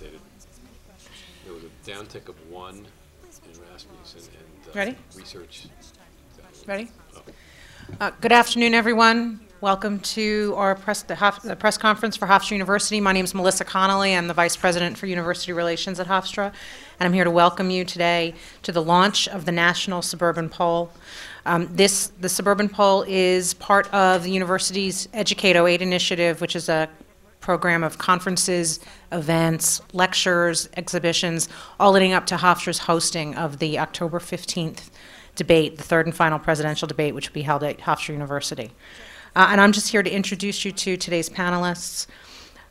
updated. There was a downtick of 1 in Rasmussen and Ready? research. Ready? Oh. Good afternoon, everyone. Welcome to our the press conference for Hofstra University. My name is Melissa Connolly. I'm the Vice President for University Relations at Hofstra, and I'm here to welcome you today to the launch of the National Suburban Poll. The Suburban Poll is part of the university's Educate08 initiative, which is a program of conferences, events, lectures, exhibitions, all leading up to Hofstra's hosting of the October 15th debate, the third and final presidential debate, which will be held at Hofstra University. And I'm just here to introduce you to today's panelists.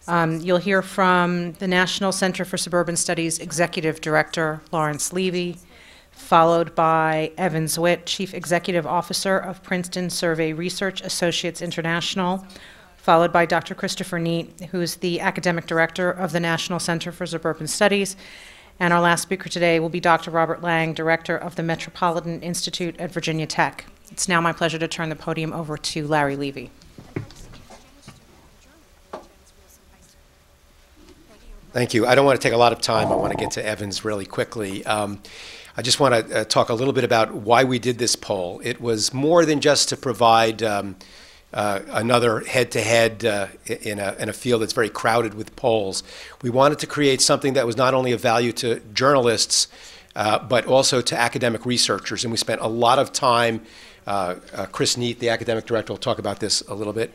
You'll hear from the National Center for Suburban Studies Executive Director Lawrence Levy, followed by Evan Zwitt, Chief Executive Officer of Princeton Survey Research Associates International, followed by Dr. Christopher Neat, who is the Academic Director of the National Center for Suburban Studies. And our last speaker today will be Dr. Robert Lang, Director of the Metropolitan Institute at Virginia Tech. It's now my pleasure to turn the podium over to Larry Levy. Thank you. I don't want to take a lot of time. I want to get to Evans really quickly. I just want to talk a little bit about why we did this poll. It was more than just to provide another head-to-head in a field that's very crowded with polls. We wanted to create something that was not only of value to journalists, but also to academic researchers. And we spent a lot of time, Chris Neat, the academic director, will talk about this a little bit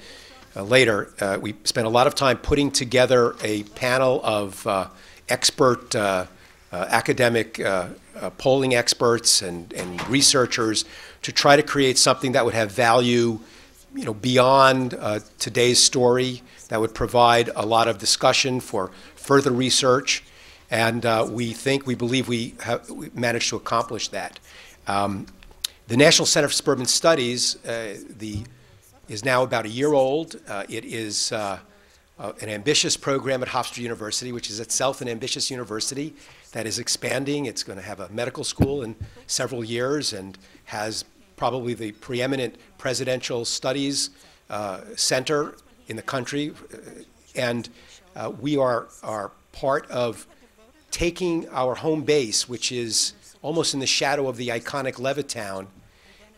later. We spent a lot of time putting together a panel of expert academic polling experts and researchers to try to create something that would have value, beyond today's story, that would provide a lot of discussion for further research. And we believe we managed to accomplish that. The National Center for Suburban Studies is now about a year old. It is an ambitious program at Hofstra University, which is itself an ambitious university that is expanding. It's going to have a medical school in several years and has probably the preeminent presidential studies center in the country. And we are part of taking our home base, which is almost in the shadow of the iconic Levittown,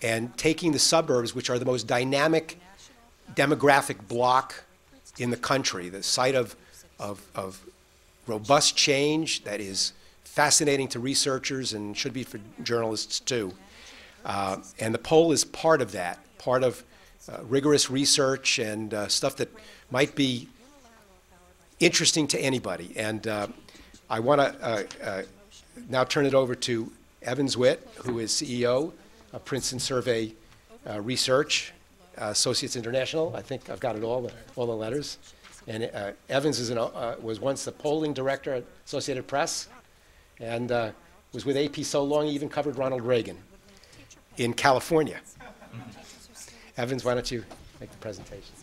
and taking the suburbs, which are the most dynamic demographic block in the country, the site of robust change that is fascinating to researchers and should be for journalists too. And the poll is part of that, part of rigorous research and stuff that might be interesting to anybody. And I want to now turn it over to Evan Zwitt, who is CEO of Princeton Survey Research Associates International. I think I've got it all the letters. And Evans was once the polling director at Associated Press, and was with AP so long he even covered Ronald Reagan in California. Evans, why don't you make the presentation?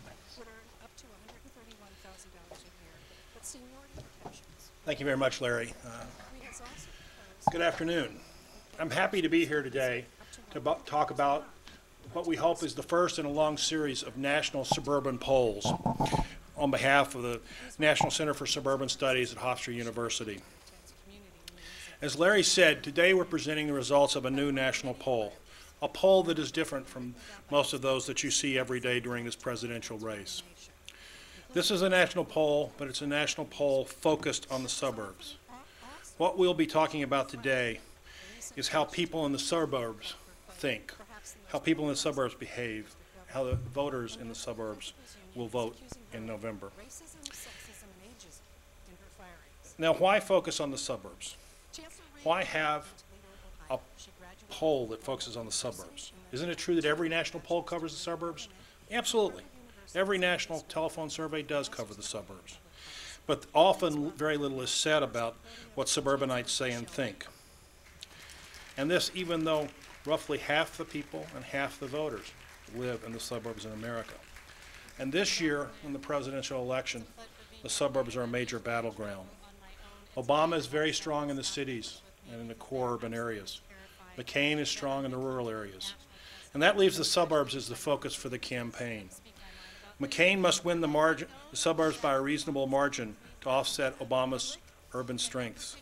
Thank you very much, Larry. Good afternoon. I'm happy to be here today to talk about what we hope is the first in a long series of national suburban polls on behalf of the National Center for Suburban Studies at Hofstra University. As Larry said, today we're presenting the results of a new national poll, a poll that is different from most of those that you see every day during this presidential race. This is a national poll, but it's a national poll focused on the suburbs. What we'll be talking about today is how people in the suburbs think, how people in the suburbs behave, how the voters in the suburbs will vote in November. Now, why focus on the suburbs? Why have a poll that focuses on the suburbs? Isn't it true that every national poll covers the suburbs? Absolutely. Every national telephone survey does cover the suburbs. But often very little is said about what suburbanites say and think. And this even though roughly half the people and half the voters live in the suburbs in America. And this year, in the presidential election, the suburbs are a major battleground. Obama is very strong in the cities and in the core urban areas. McCain is strong in the rural areas. And that leaves the suburbs as the focus for the campaign. McCain must win the suburbs by a reasonable margin to offset Obama's urban strengths.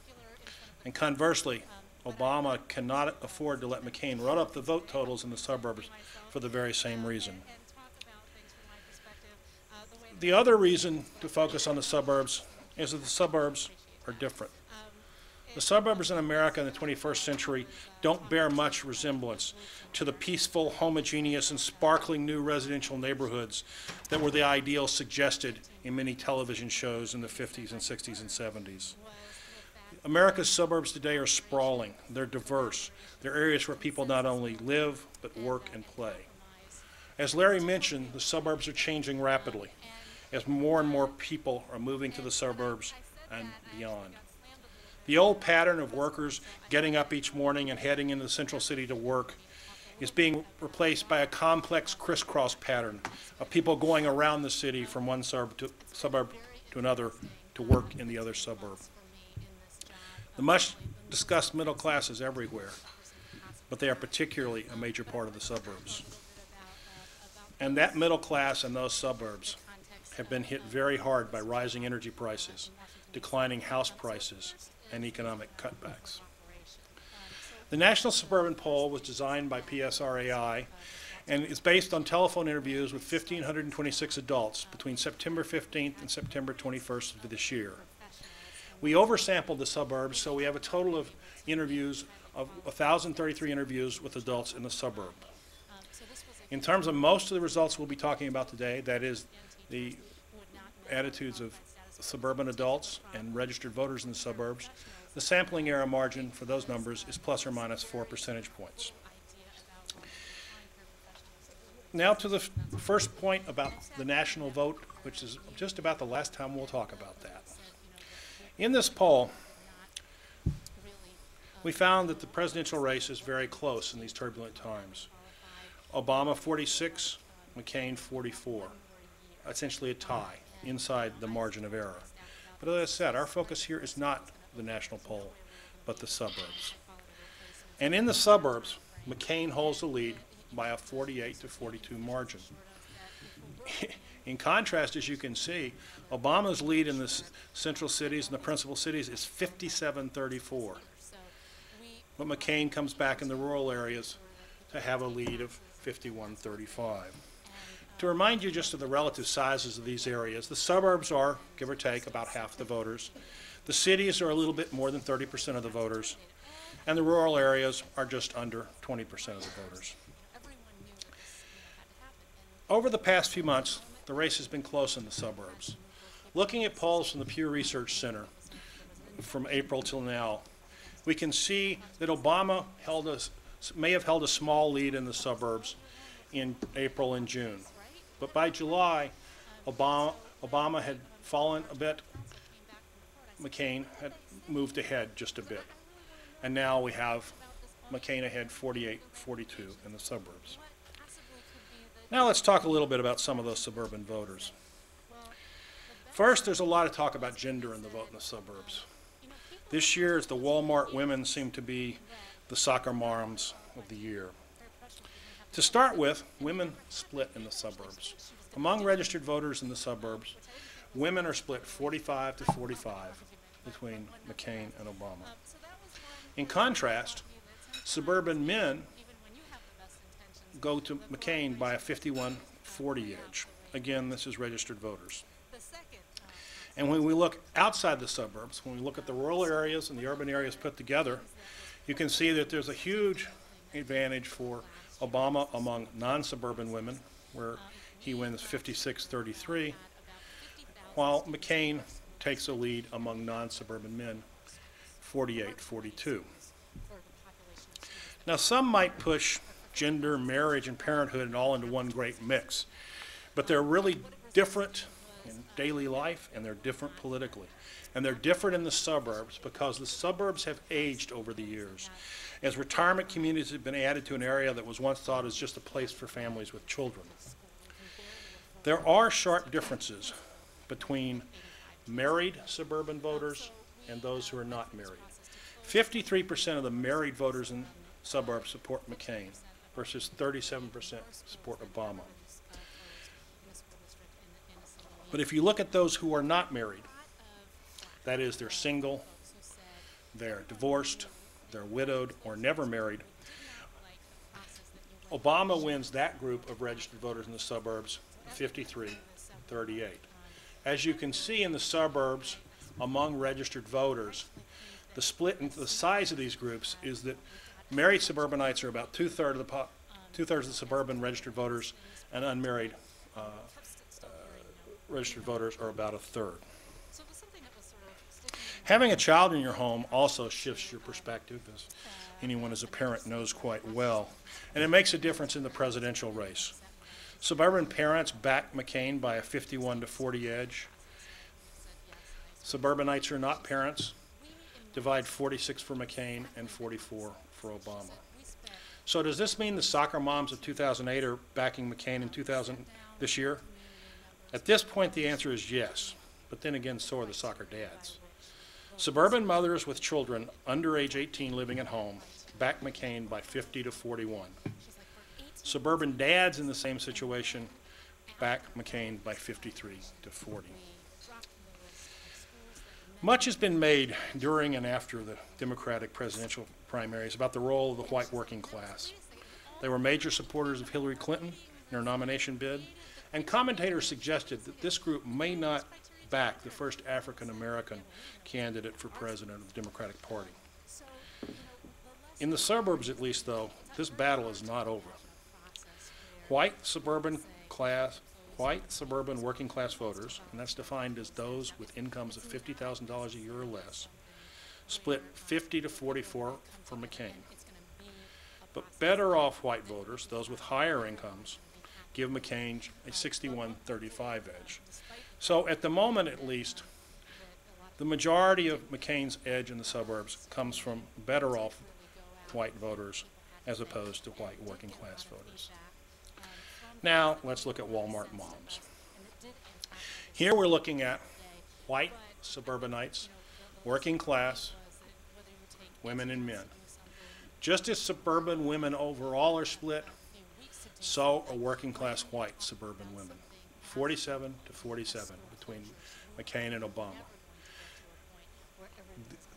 And conversely, Obama cannot afford to let McCain run up the vote totals in the suburbs for the very same reason. The other reason to focus on the suburbs is that the suburbs are different. The suburbs in America in the 21st century don't bear much resemblance to the peaceful, homogeneous, and sparkling new residential neighborhoods that were the ideal suggested in many television shows in the 50s and 60s and 70s. America's suburbs today are sprawling. They're diverse. They're areas where people not only live, but work and play. As Larry mentioned, the suburbs are changing rapidly as more and more people are moving to the suburbs and beyond. The old pattern of workers getting up each morning and heading into the central city to work is being replaced by a complex crisscross pattern of people going around the city from one suburb to another to work in the other suburb. The much discussed middle class is everywhere, but they are particularly a major part of the suburbs. And that middle class and those suburbs have been hit very hard by rising energy prices, declining house prices, and economic cutbacks. The National Suburban Poll was designed by PSRAI and is based on telephone interviews with 1,526 adults between September 15th and September 21st of this year. We oversampled the suburbs, so we have a total of interviews of 1,033 interviews with adults in the suburb. In terms of most of the results we'll be talking about today, that is the attitudes of suburban adults and registered voters in the suburbs, the sampling error margin for those numbers is plus or minus 4 percentage points. Now to the first point about the national vote, which is just about the last time we'll talk about that. In this poll, we found that the presidential race is very close in these turbulent times. Obama 46, McCain 44, essentially a tie inside the margin of error. But as I said, our focus here is not the national poll, but the suburbs. And in the suburbs, McCain holds the lead by a 48 to 42 margin. In contrast, as you can see, Obama's lead in the central cities and the principal cities is 57-34. But McCain comes back in the rural areas to have a lead of 51-35. To remind you just of the relative sizes of these areas, the suburbs are, give or take, about half the voters. The cities are a little bit more than 30% of the voters. And the rural areas are just under 20% of the voters. Over the past few months, the race has been close in the suburbs. Looking at polls from the Pew Research Center from April till now, we can see that Obama may have held a small lead in the suburbs in April and June. But by July, Obama had fallen a bit. McCain had moved ahead just a bit. And now we have McCain ahead 48-42 in the suburbs. Now let's talk a little bit about some of those suburban voters. First, there's a lot of talk about gender in the vote in the suburbs. This year, the Walmart women seem to be the soccer moms of the year. To start with, women split in the suburbs. Among registered voters in the suburbs, women are split 45 to 45 between McCain and Obama. In contrast, suburban men go to McCain by a 51-40 edge. Again, this is registered voters. And when we look outside the suburbs, when we look at the rural areas and the urban areas put together, you can see that there's a huge advantage for Obama among non-suburban women, where he wins 56-33, while McCain takes a lead among non-suburban men, 48-42. Now, some might push gender, marriage, and parenthood and all into one great mix, but they're really different in daily life, and they're different politically. And they're different in the suburbs because the suburbs have aged over the years. As retirement communities have been added to an area that was once thought as just a place for families with children. There are sharp differences between married suburban voters and those who are not married. 53% of the married voters in suburbs support McCain versus 37% support Obama. But if you look at those who are not married, That is, they're single, they're divorced, they're widowed, or never married. Obama wins that group of registered voters in the suburbs 53-38. As you can see in the suburbs among registered voters, the split into the size of these groups is that married suburbanites are about two-thirds of the suburban registered voters, and unmarried registered voters are about a third. Having a child in your home also shifts your perspective, as anyone as a parent knows quite well, and it makes a difference in the presidential race. Suburban parents back McCain by a 51-40 edge. Suburbanites who are not parents divide 46 for McCain and 44 for Obama. So does this mean the soccer moms of 2008 are backing McCain in this year? At this point, the answer is yes, but then again, so are the soccer dads. Suburban mothers with children under age 18 living at home back McCain by 50-41. Suburban dads in the same situation back McCain by 53-40. Much has been made during and after the Democratic presidential primaries about the role of the white working class. They were major supporters of Hillary Clinton in her nomination bid, and commentators suggested that this group may not back the first African-American candidate for president of the Democratic Party. In the suburbs, at least, though, this battle is not over. White suburban working class voters, and that's defined as those with incomes of $50,000 a year or less, split 50-44 for McCain. But better off white voters, those with higher incomes, give McCain a 61-35 edge. So at the moment, at least, the majority of McCain's edge in the suburbs comes from better off white voters as opposed to white working class voters. Now let's look at Walmart moms. Here we're looking at white suburbanites, working class, women and men. Just as suburban women overall are split, so are working class white suburban women, 47-47 between McCain and Obama.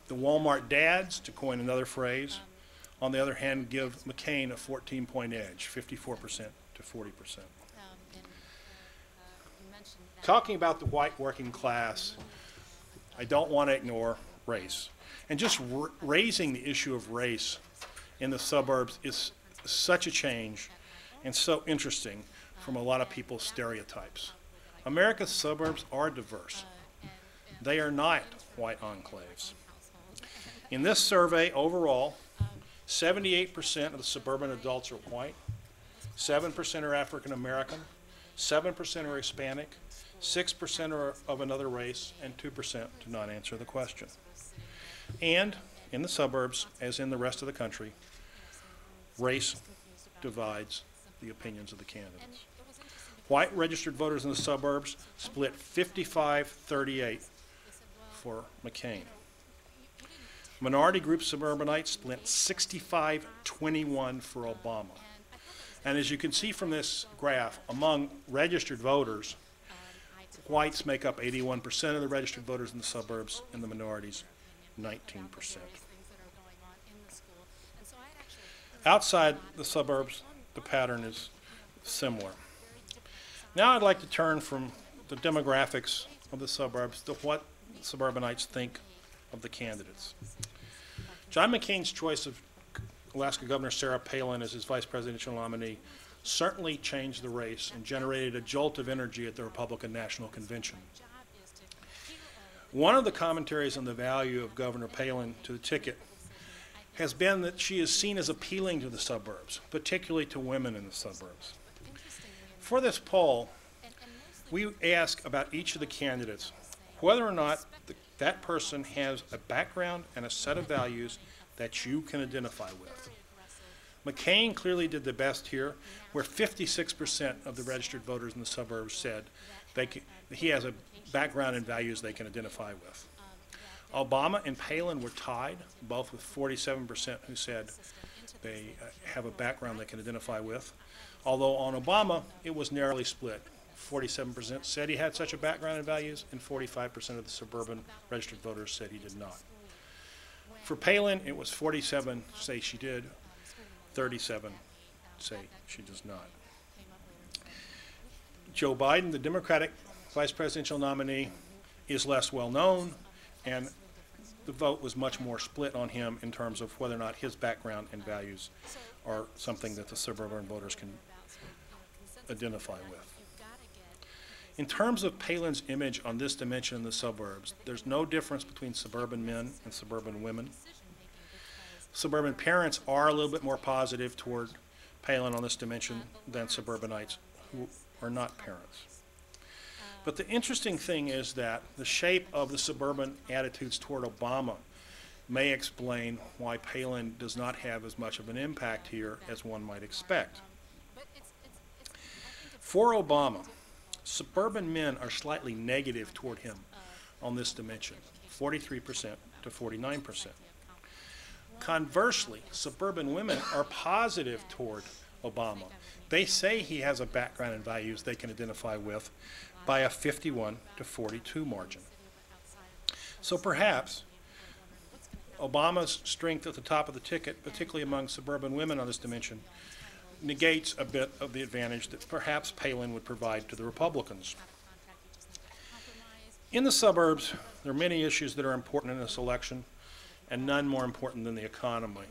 The Walmart dads, to coin another phrase, on the other hand, give McCain a 14-point edge, 54% to 40%. Talking about the white working class, I don't want to ignore race. And just raising the issue of race in the suburbs is such a change and so interesting from a lot of people's stereotypes. America's suburbs are diverse. They are not white enclaves. In this survey overall, 78% of the suburban adults are white, 7% are African American, 7% are Hispanic, 6% are of another race, and 2% do not answer the question. And in the suburbs, as in the rest of the country, race divides the opinions of the candidates. White registered voters in the suburbs split 55-38 for McCain. Minority group suburbanites split 65-21 for Obama. And as you can see from this graph, among registered voters, whites make up 81% of the registered voters in the suburbs, and the minorities 19%. Outside the suburbs, the pattern is similar. Now I'd like to turn from the demographics of the suburbs to what suburbanites think of the candidates. John McCain's choice of Alaska Governor Sarah Palin as his vice presidential nominee certainly changed the race and generated a jolt of energy at the Republican National Convention. One of the commentaries on the value of Governor Palin to the ticket has been that she is seen as appealing to the suburbs, particularly to women in the suburbs. For this poll, we ask about each of the candidates whether or not that person has a background and a set of values that you can identify with. McCain clearly did the best here, where 56% of the registered voters in the suburbs said he has a background and values they can identify with. Obama and Palin were tied, both with 47% who said they have a background they can identify with, although on Obama it was narrowly split, 47% said he had such a background and values, and 45% of the suburban registered voters said he did not. For Palin, it was 47 say she did, 37 say she does not. Joe Biden, the Democratic vice presidential nominee, is less well known, and the vote was much more split on him in terms of whether or not his background and values are something that the suburban voters can identify with. In terms of Palin's image on this dimension in the suburbs, there's no difference between suburban men and suburban women. Suburban parents are a little bit more positive toward Palin on this dimension than suburbanites who are not parents. But the interesting thing is that the shape of the suburban attitudes toward Obama may explain why Palin does not have as much of an impact here as one might expect. For Obama, suburban men are slightly negative toward him on this dimension, 43% to 49%. Conversely, suburban women are positive toward Obama. They say he has a background and values they can identify with by a 51 to 42 margin. So perhaps Obama's strength at the top of the ticket, particularly among suburban women on this dimension, negates a bit of the advantage that perhaps Palin would provide to the Republicans. In the suburbs, there are many issues that are important in this election, and none more important than the economy.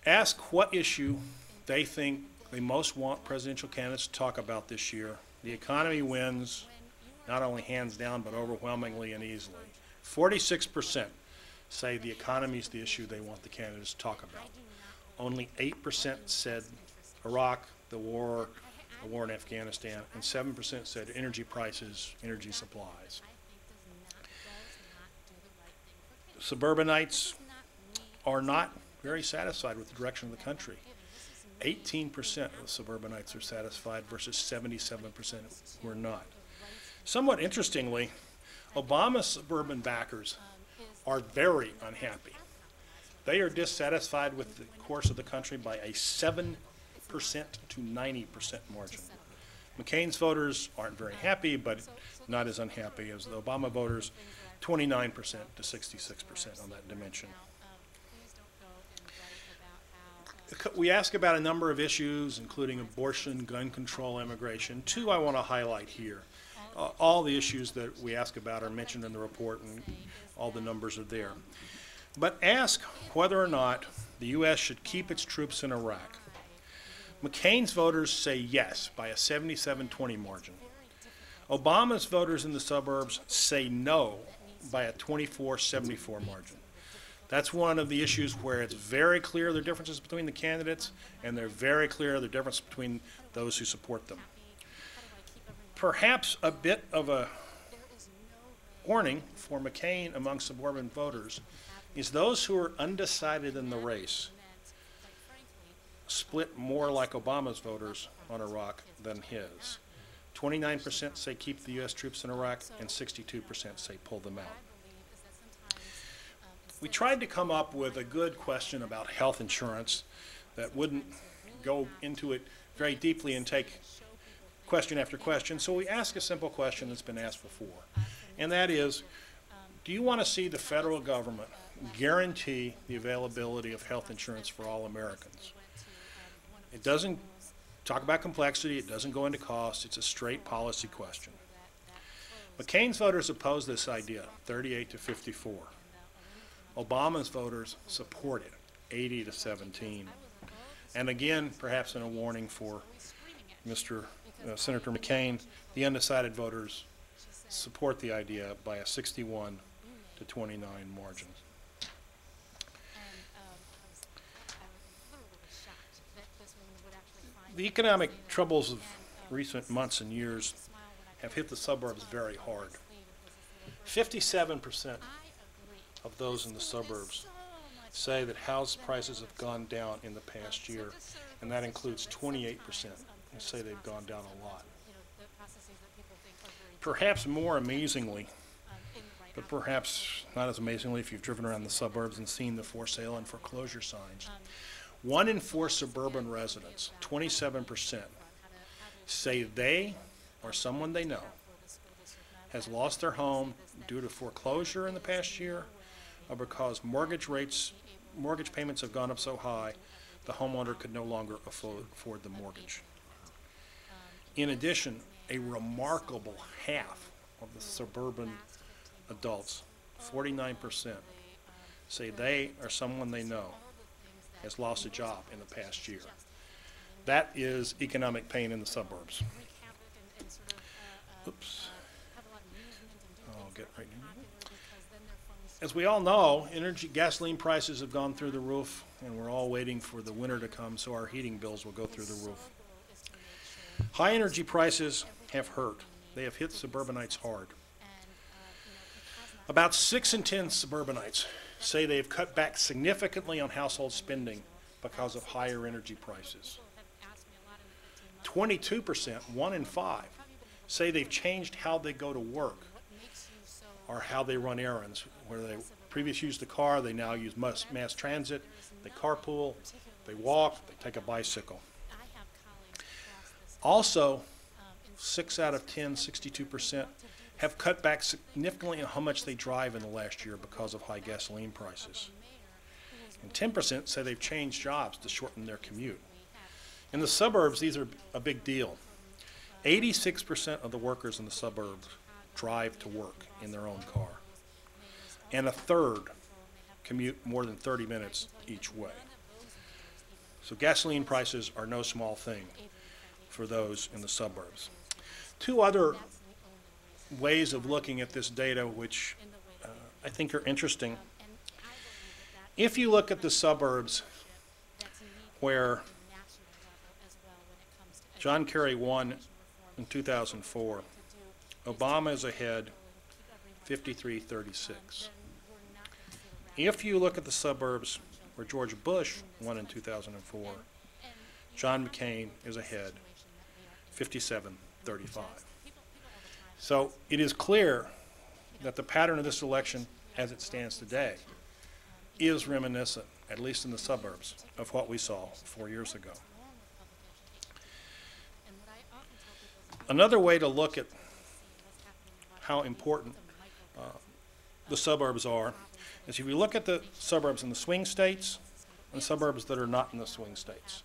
Ask what issue they think they most want presidential candidates to talk about this year. The economy wins, not only hands down, but overwhelmingly and easily. 46% say the economy is the issue they want the candidates to talk about. Only 8% said Iraq, the war in Afghanistan, and 7% said energy prices, energy supplies. Suburbanites are not very satisfied with the direction of the country. 18% of the suburbanites are satisfied versus 77% were not. Somewhat interestingly, Obama's suburban backers are very unhappy. They are dissatisfied with the course of the country by a 7% to 90% margin. McCain's voters aren't very happy, but not as unhappy as the Obama voters, 29% to 66% on that dimension. We ask about a number of issues, including abortion, gun control, immigration. Two I want to highlight here. All the issues that we ask about are mentioned in the report, and all the numbers are there. But ask whether or not the U.S. should keep its troops in Iraq. McCain's voters say yes by a 77-20 margin. Obama's voters in the suburbs say no by a 24-74 margin. That's one of the issues where it's very clear the differences between the candidates, and they're very clear the difference between those who support them. Perhaps a bit of a warning for McCain among suburban voters is those who are undecided in the race split more like Obama's voters on Iraq than his. 29% say keep the U.S. troops in Iraq, and 62% say pull them out. We tried to come up with a good question about health insurance that wouldn't go into it very deeply and take question after question. So we asked a simple question that's been asked before, and that is, do you want to see the federal government guarantee the availability of health insurance for all Americans? It doesn't talk about complexity, it doesn't go into cost, it's a straight policy question. McCain's voters oppose this idea, 38 to 54. Obama's voters support it, 80 to 17. And again, perhaps in a warning for Senator McCain, the undecided voters support the idea by a 61 to 29 margin. The economic troubles of recent months and years have hit the suburbs very hard. 57% of those in the suburbs say that house prices have gone down in the past year, and that includes 28% who say they've gone down a lot. Perhaps more amazingly, but perhaps not as amazingly if you've driven around the suburbs and seen the for sale and foreclosure signs, 1 in 4 suburban residents, 27%, say they or someone they know has lost their home due to foreclosure in the past year or because mortgage payments have gone up so high the homeowner could no longer afford the mortgage. In addition, a remarkable half of the suburban adults, 49%, say they or someone they know has lost a job in the past year. That is economic pain in the suburbs. Oops. I'll get right in. As we all know, gasoline prices have gone through the roof, and we're all waiting for the winter to come so our heating bills will go through the roof. High energy prices have hurt. They have hit suburbanites hard. About 6 in 10 suburbanites say they have cut back significantly on household spending because of higher energy prices. 22%, 1 in 5, say they've changed how they go to work or how they run errands. Where they previously used the car, they now use mass transit, they carpool, they walk, they take a bicycle. Also, 6 out of 10, 62%, have cut back significantly on how much they drive in the last year because of high gasoline prices. And 10% say they've changed jobs to shorten their commute. In the suburbs, these are a big deal. 86% of the workers in the suburbs drive to work in their own car. And a third commute more than 30 minutes each way. So gasoline prices are no small thing for those in the suburbs. Two other ways of looking at this data which I think are interesting. If you look at the suburbs where John Kerry won in 2004, Obama is ahead 53-36. If you look at the suburbs where George Bush won in 2004, John McCain is ahead 57-35. So it is clear that the pattern of this election as it stands today is reminiscent, at least in the suburbs, of what we saw 4 years ago. Another way to look at how important the suburbs are is if you look at the suburbs in the swing states and suburbs that are not in the swing states.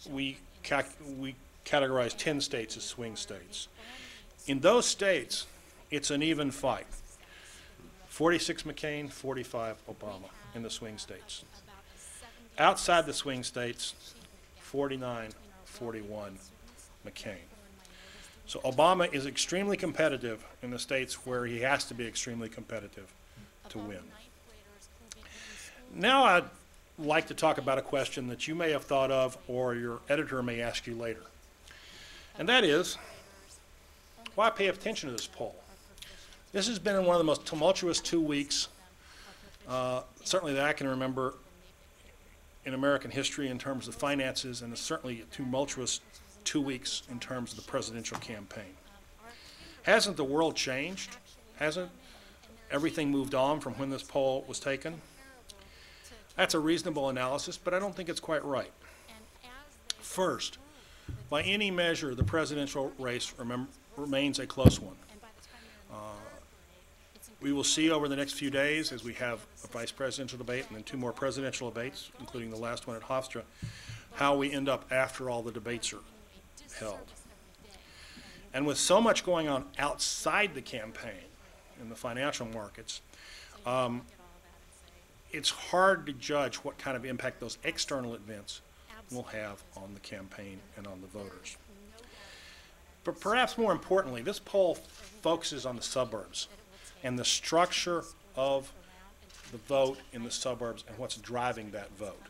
We categorize 10 states as swing states. In those states, it's an even fight. 46 McCain, 45 Obama in the swing states. Outside the swing states, 49-41 McCain. So Obama is extremely competitive in the states where he has to be extremely competitive to win. Now I'd like to talk about a question that you may have thought of or your editor may ask you later. And that is, why pay attention to this poll? This has been one of the most tumultuous 2 weeks, certainly that I can remember in American history in terms of finances, and it's certainly a tumultuous 2 weeks in terms of the presidential campaign. Hasn't the world changed? Hasn't everything moved on from when this poll was taken? That's a reasonable analysis, but I don't think it's quite right. First, by any measure, the presidential race remains a close one. We will see over the next few days, as we have a vice presidential debate and then 2 more presidential debates, including the last one at Hofstra, how we end up after all the debates are held. And with so much going on outside the campaign in the financial markets, it's hard to judge what kind of impact those external events will have on the campaign and on the voters. But perhaps more importantly, this poll focuses on the suburbs and the structure of the vote in the suburbs and what's driving that vote.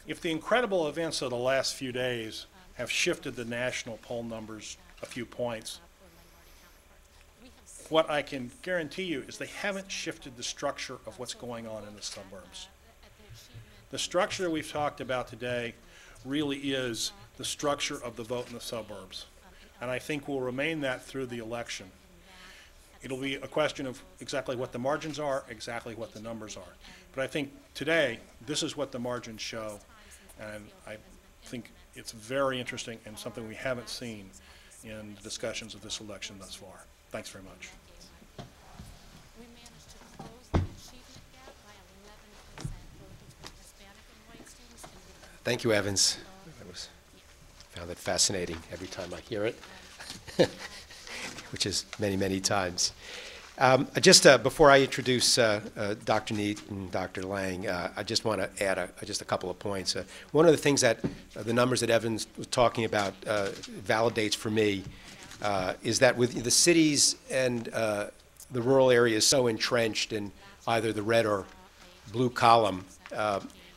If the incredible events of the last few days have shifted the national poll numbers a few points, what I can guarantee you is they haven't shifted the structure of what's going on in the suburbs. The structure we've talked about today really is the structure of the vote in the suburbs, and I think will remain that through the election. It'll be a question of exactly what the margins are, exactly what the numbers are. But I think today, this is what the margins show, and I think It's very interesting and something we haven't seen in the discussions of this election thus far. Thanks very much. We managed to close the achievement gap by 11% both between Hispanic and white students. Thank you, Evans. Found it fascinating every time I hear it, which is many, many times. Just before I introduce Dr. Neat and Dr. Lang, I just want to add just a couple of points. One of the things that the numbers that Evans was talking about validates for me is that with the cities and the rural areas so entrenched in either the red or blue column,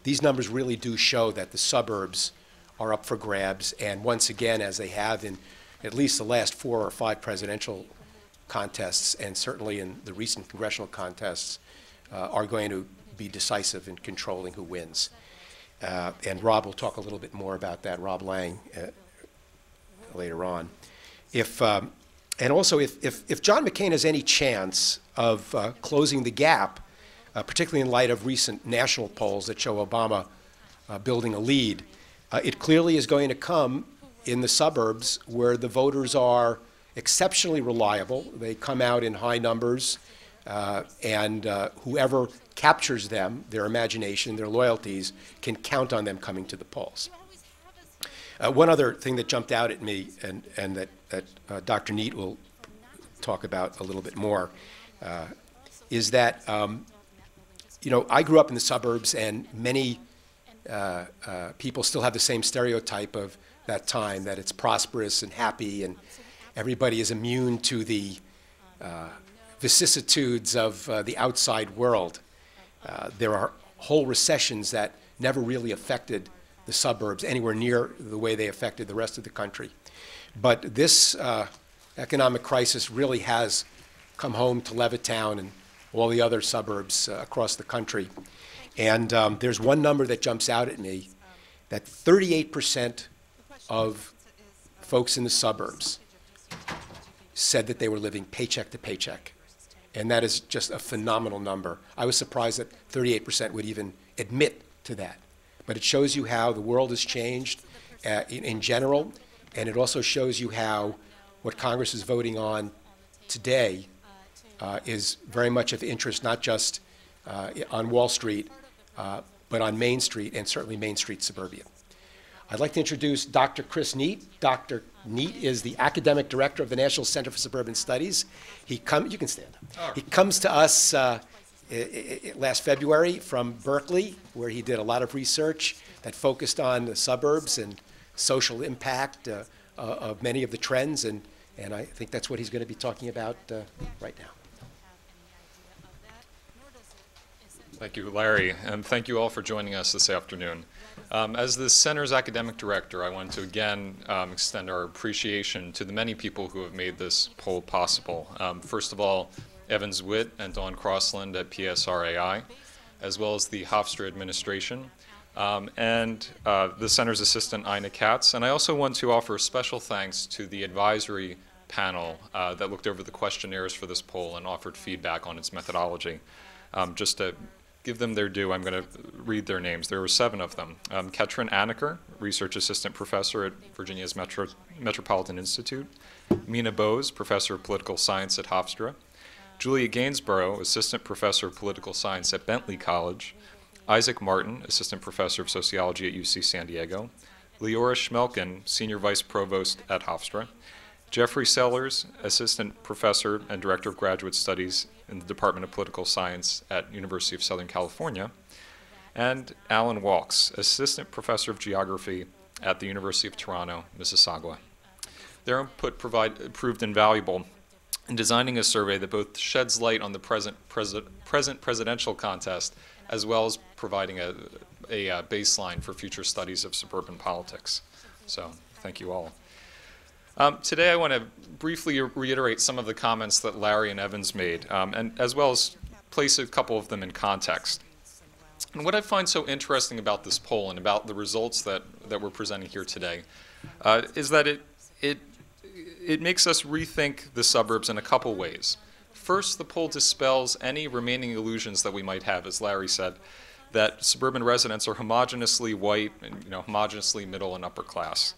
these numbers really do show that the suburbs are up for grabs, and once again, as they have in at least the last 4 or 5 presidential contests, and certainly in the recent congressional contests, are going to be decisive in controlling who wins. And Rob will talk a little bit more about that, Rob Lang, later on. And also, if John McCain has any chance of closing the gap, particularly in light of recent national polls that show Obama building a lead, it clearly is going to come in the suburbs where the voters are exceptionally reliable. They come out in high numbers, and whoever captures them, their imagination, their loyalties, can count on them coming to the polls. One other thing that jumped out at me, and that Dr. Neat will talk about a little bit more, is that I grew up in the suburbs, and many people still have the same stereotype of that time, that it's prosperous and happy, and everybody is immune to the vicissitudes of the outside world. There are whole recessions that never really affected the suburbs anywhere near the way they affected the rest of the country. But this economic crisis really has come home to Levittown and all the other suburbs across the country. And there's one number that jumps out at me, that 38% of folks in the suburbs said that they were living paycheck to paycheck. And that is just a phenomenal number. I was surprised that 38% would even admit to that. But it shows you how the world has changed in general, and it also shows you how what Congress is voting on today is very much of interest, not just on Wall Street, but on Main Street, and certainly Main Street suburbia. I'd like to introduce Dr. Chris Neat. Dr. Neat is the academic director of the National Center for Suburban Studies. You can stand up. He comes to us last February from Berkeley, where he did a lot of research that focused on the suburbs and social impact of many of the trends, and I think that's what he's going to be talking about right now. Thank you, Larry, and thank you all for joining us this afternoon. As the Center's academic director, I want to again extend our appreciation to the many people who have made this poll possible. First of all, Evans Witt and Dawn Crossland at PSRAI, as well as the Hofstra administration, and the Center's assistant, Ina Katz. And I also want to offer special thanks to the advisory panel that looked over the questionnaires for this poll and offered feedback on its methodology. Just to give them their due, I'm going to read their names. There were 7 of them. Ketrin Anaker, research assistant professor at Virginia's Metropolitan Institute. Mina Bose, professor of political science at Hofstra. Julia Gainsborough, assistant professor of political science at Bentley College. Isaac Martin, assistant professor of sociology at UC San Diego. Leora Schmelkin, senior vice provost at Hofstra. Jeffrey Sellers, assistant professor and director of graduate studies in the Department of Political Science at University of Southern California, and Alan Walks, assistant professor of geography at the University of Toronto, Mississauga. Their input proved invaluable in designing a survey that both sheds light on the present presidential contest, as well as providing a baseline for future studies of suburban politics. So, thank you all. Today I want to briefly reiterate some of the comments that Larry and Evans made, and as well as place a couple of them in context. And what I find so interesting about this poll and about the results that we're presenting here today is that it makes us rethink the suburbs in a couple ways. First, the poll dispels any remaining illusions that we might have, as Larry said, that suburban residents are homogeneously white and homogeneously middle and upper class.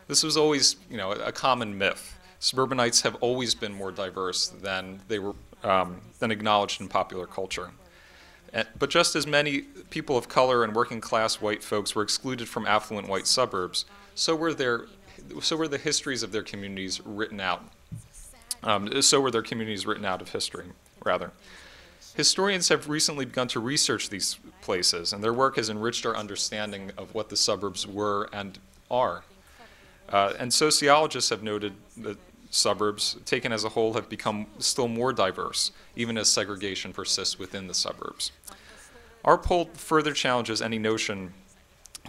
This was always a common myth. Suburbanites have always been more diverse than they were than acknowledged in popular culture. But just as many people of color and working class white folks were excluded from affluent white suburbs, so were the histories of their communities written out. So were their communities written out of history, rather. Historians have recently begun to research these places, and their work has enriched our understanding of what the suburbs were and are. And sociologists have noted that suburbs, taken as a whole, have become still more diverse, even as segregation persists within the suburbs. Our poll further challenges any notion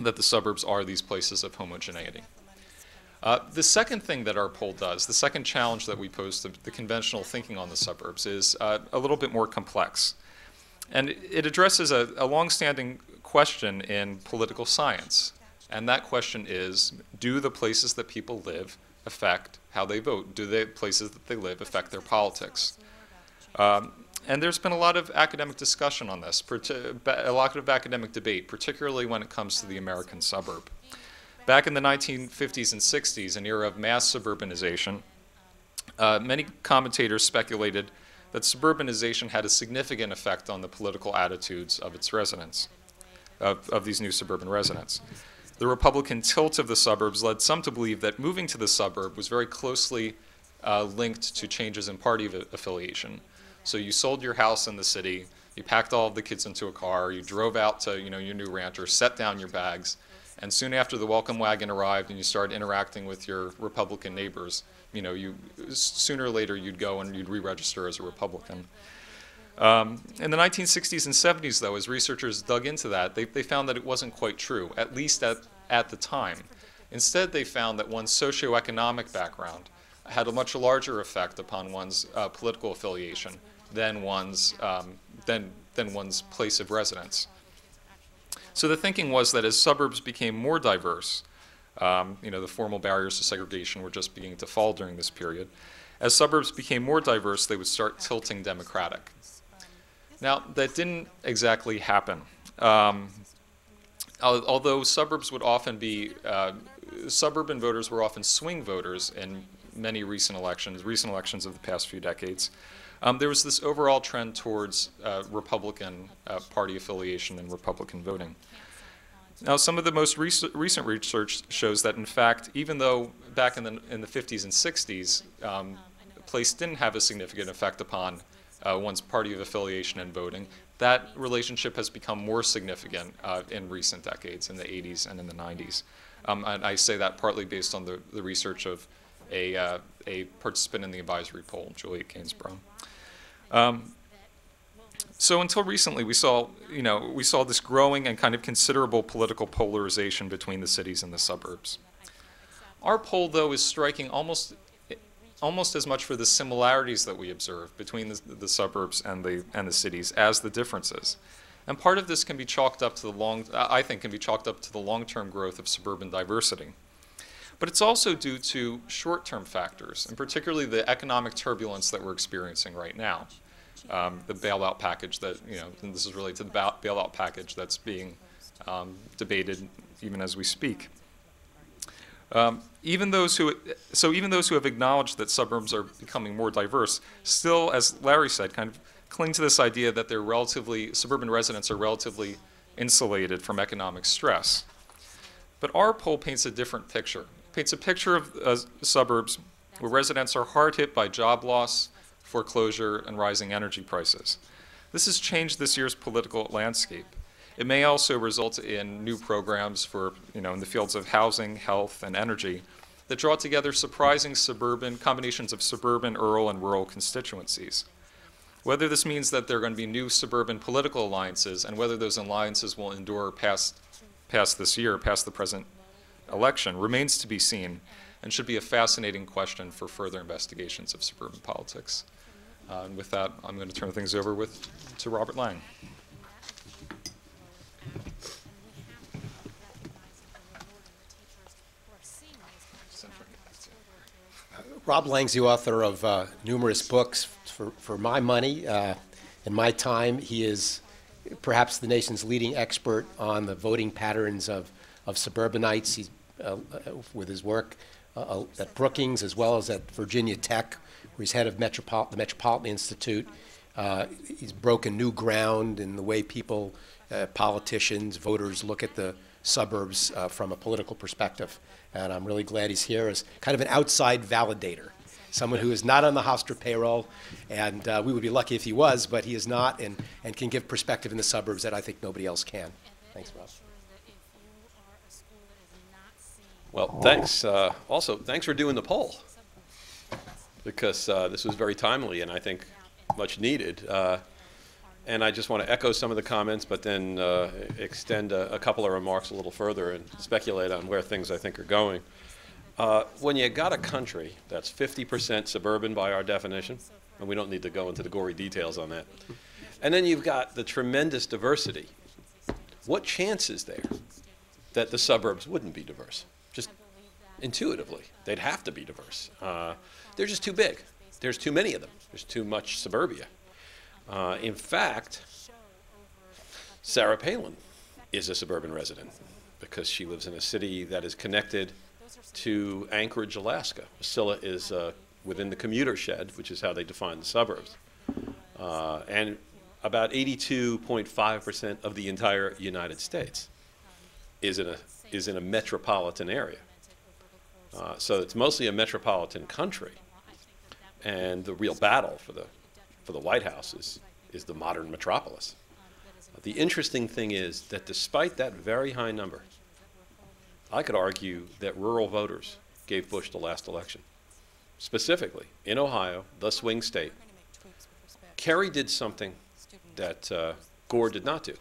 that the suburbs are these places of homogeneity. The second thing that our poll does, the second challenge that we pose to the conventional thinking on the suburbs, is a little bit more complex. And it addresses a longstanding question in political science. And that question is, do the places that people live affect how they vote? Do the places that they live affect their politics? And there's been a lot of academic discussion on this, a lot of academic debate, particularly when it comes to the American suburb. Back in the 1950s and 60s, an era of mass suburbanization, many commentators speculated that suburbanization had a significant effect on the political attitudes of its residents, of these new suburban residents. The Republican tilt of the suburbs led some to believe that moving to the suburb was very closely linked to changes in party affiliation. So you sold your house in the city, you packed all of the kids into a car, you drove out to your new rancher, set down your bags, and soon after the welcome wagon arrived and you started interacting with your Republican neighbors, sooner or later you'd go and you'd re-register as a Republican. In the 1960s and 70s, though, as researchers dug into that, they found that it wasn't quite true, at least at the time. Instead, they found that one's socioeconomic background had a much larger effect upon one's political affiliation than one's place of residence. So the thinking was that as suburbs became more diverse, the formal barriers to segregation were just beginning to fall during this period. As suburbs became more diverse, they would start tilting Democratic. Now, that didn't exactly happen. Although suburbs would often be, suburban voters were often swing voters in many recent elections of the past few decades. There was this overall trend towards Republican party affiliation and Republican voting. Now, some of the most recent research shows that, in fact, even though back in the 50s and 60s, place didn't have a significant effect upon one's party of affiliation and voting, that relationship has become more significant in recent decades, in the 80s and in the 90s. And I say that partly based on the research of a participant in the advisory poll, Juliet Gainsborough. So until recently, we saw this growing and kind of considerable political polarization between the cities and the suburbs. Our poll, though, is striking almost as much for the similarities that we observe between the suburbs and the cities as the differences. And part of this can be chalked up to the long-term growth of suburban diversity. But it's also due to short-term factors, and particularly the economic turbulence that we're experiencing right now. The bailout package and this is related to the bailout package that's being debated even as we speak. Even those who have acknowledged that suburbs are becoming more diverse still, as Larry said, kind of cling to this idea that suburban residents are relatively insulated from economic stress. But our poll paints a different picture. It paints a picture of suburbs where residents are hard hit by job loss, foreclosure, and rising energy prices. This has changed this year's political landscape. It may also result in new programs for, in the fields of housing, health, and energy that draw together surprising combinations of suburban, and rural constituencies. Whether this means that there are going to be new suburban political alliances and whether those alliances will endure past this year, past the present election, remains to be seen and should be a fascinating question for further investigations of suburban politics. And with that, I'm going to turn things over to Robert Lang. Rob Lang's the author of numerous books. For my money and my time, he is perhaps the nation's leading expert on the voting patterns of suburbanites. He's, with his work at Brookings as well as at Virginia Tech, where he's head of the Metropolitan Institute. He's broken new ground in the way people, politicians, voters look at the suburbs from a political perspective. And I'm really glad he's here as kind of an outside validator, someone who is not on the Hofstra payroll, and we would be lucky if he was, but he is not, and can give perspective in the suburbs that I think nobody else can. Thanks, Rob. Well, thanks. Also, thanks for doing the poll, because this was very timely and I think much needed. And I just want to echo some of the comments, but then extend a couple of remarks a little further and speculate on where things I think are going. When you got a country that's 50% suburban by our definition, and we don't need to go into the gory details on that, and then you've got the tremendous diversity, what chance is there that the suburbs wouldn't be diverse? Just intuitively, they'd have to be diverse. They're just too big. There's too many of them. There's too much suburbia. In fact, Sarah Palin is a suburban resident because she lives in a city that is connected to Anchorage, Alaska. Wasilla is within the commuter shed, which is how they define the suburbs. And about 82.5% of the entire United States is in a metropolitan area. So it's mostly a metropolitan country. And the real battle for the White House is the modern metropolis. The interesting thing is that despite that very high number, I could argue that rural voters gave Bush the last election. Specifically, in Ohio, the swing state, Kerry did something that Gore did not do.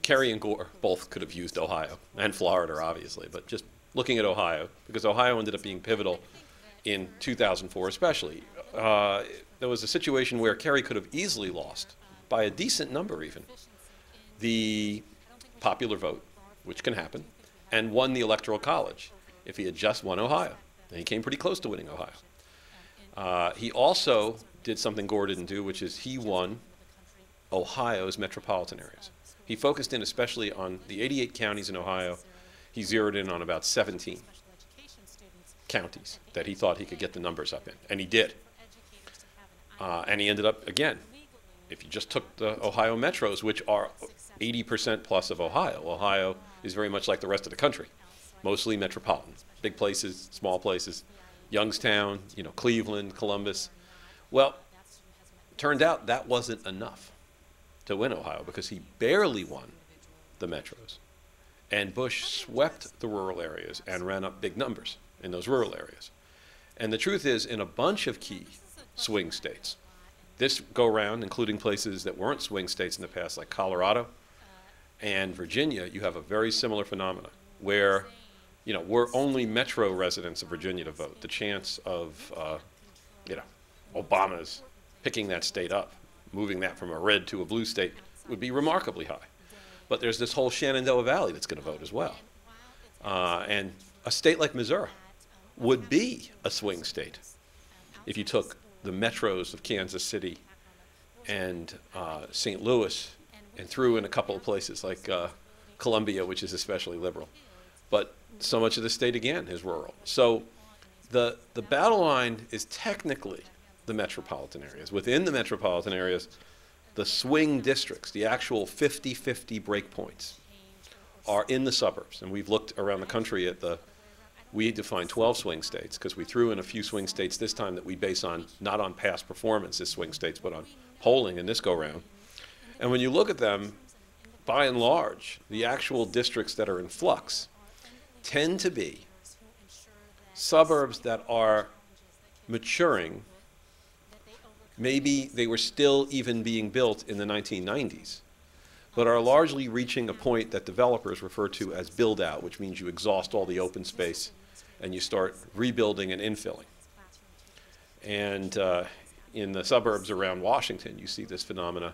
Kerry and Gore both could have used Ohio, and Florida, obviously, but just looking at Ohio, because Ohio ended up being pivotal in 2004 especially. There was a situation where Kerry could have easily lost, by a decent number even, the popular vote, which can happen, and won the Electoral College if he had just won Ohio. And he came pretty close to winning Ohio. He also did something Gore didn't do, which is he won Ohio's metropolitan areas. He focused in especially on the 88 counties in Ohio. He zeroed in on about 17 counties that he thought he could get the numbers up in, and he did. And he ended up, again, if you just took the Ohio metros, which are 80% plus of Ohio, Ohio is very much like the rest of the country, mostly metropolitan, big places, small places, Youngstown, Cleveland, Columbus. Well, turned out that wasn't enough to win Ohio because he barely won the metros. And Bush swept the rural areas and ran up big numbers in those rural areas. And the truth is, in a bunch of key swing states, this go-round, including places that weren't swing states in the past, like Colorado and Virginia, you have a very similar phenomenon where, we're only metro residents of Virginia to vote. The chance of, Obama's picking that state up, moving that from a red to a blue state, would be remarkably high. But there's this whole Shenandoah Valley that's going to vote as well. And a state like Missouri would be a swing state if you took the metros of Kansas City and St. Louis and threw in a couple of places like Columbia, which is especially liberal. But so much of the state, again, is rural. So the battle line is technically the metropolitan areas. Within the metropolitan areas, the swing districts, the actual 50-50 breakpoints, are in the suburbs. And we've looked around the country at we defined 12 swing states because we threw in a few swing states this time that we base on, not on past performance as swing states, but on polling in this go-round. And when you look at them, by and large, the actual districts that are in flux tend to be suburbs that are maturing. Maybe they were still even being built in the 1990s, but are largely reaching a point that developers refer to as build-out, which means you exhaust all the open space and you start rebuilding and infilling. And in the suburbs around Washington, you see this phenomena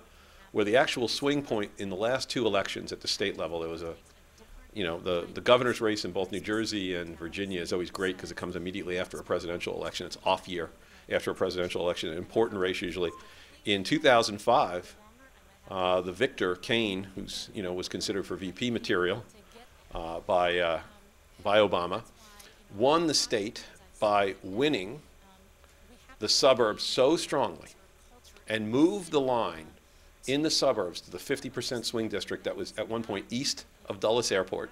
where the actual swing point in the last two elections at the state level, there was the governor's race in both New Jersey and Virginia is always great because it comes immediately after a presidential election. It's off year after a presidential election, an important race usually. In 2005, the victor, Kane, who's, was considered for VP material by Obama, won the state by winning the suburbs so strongly and moved the line in the suburbs to the 50% swing district that was at one point east of Dulles Airport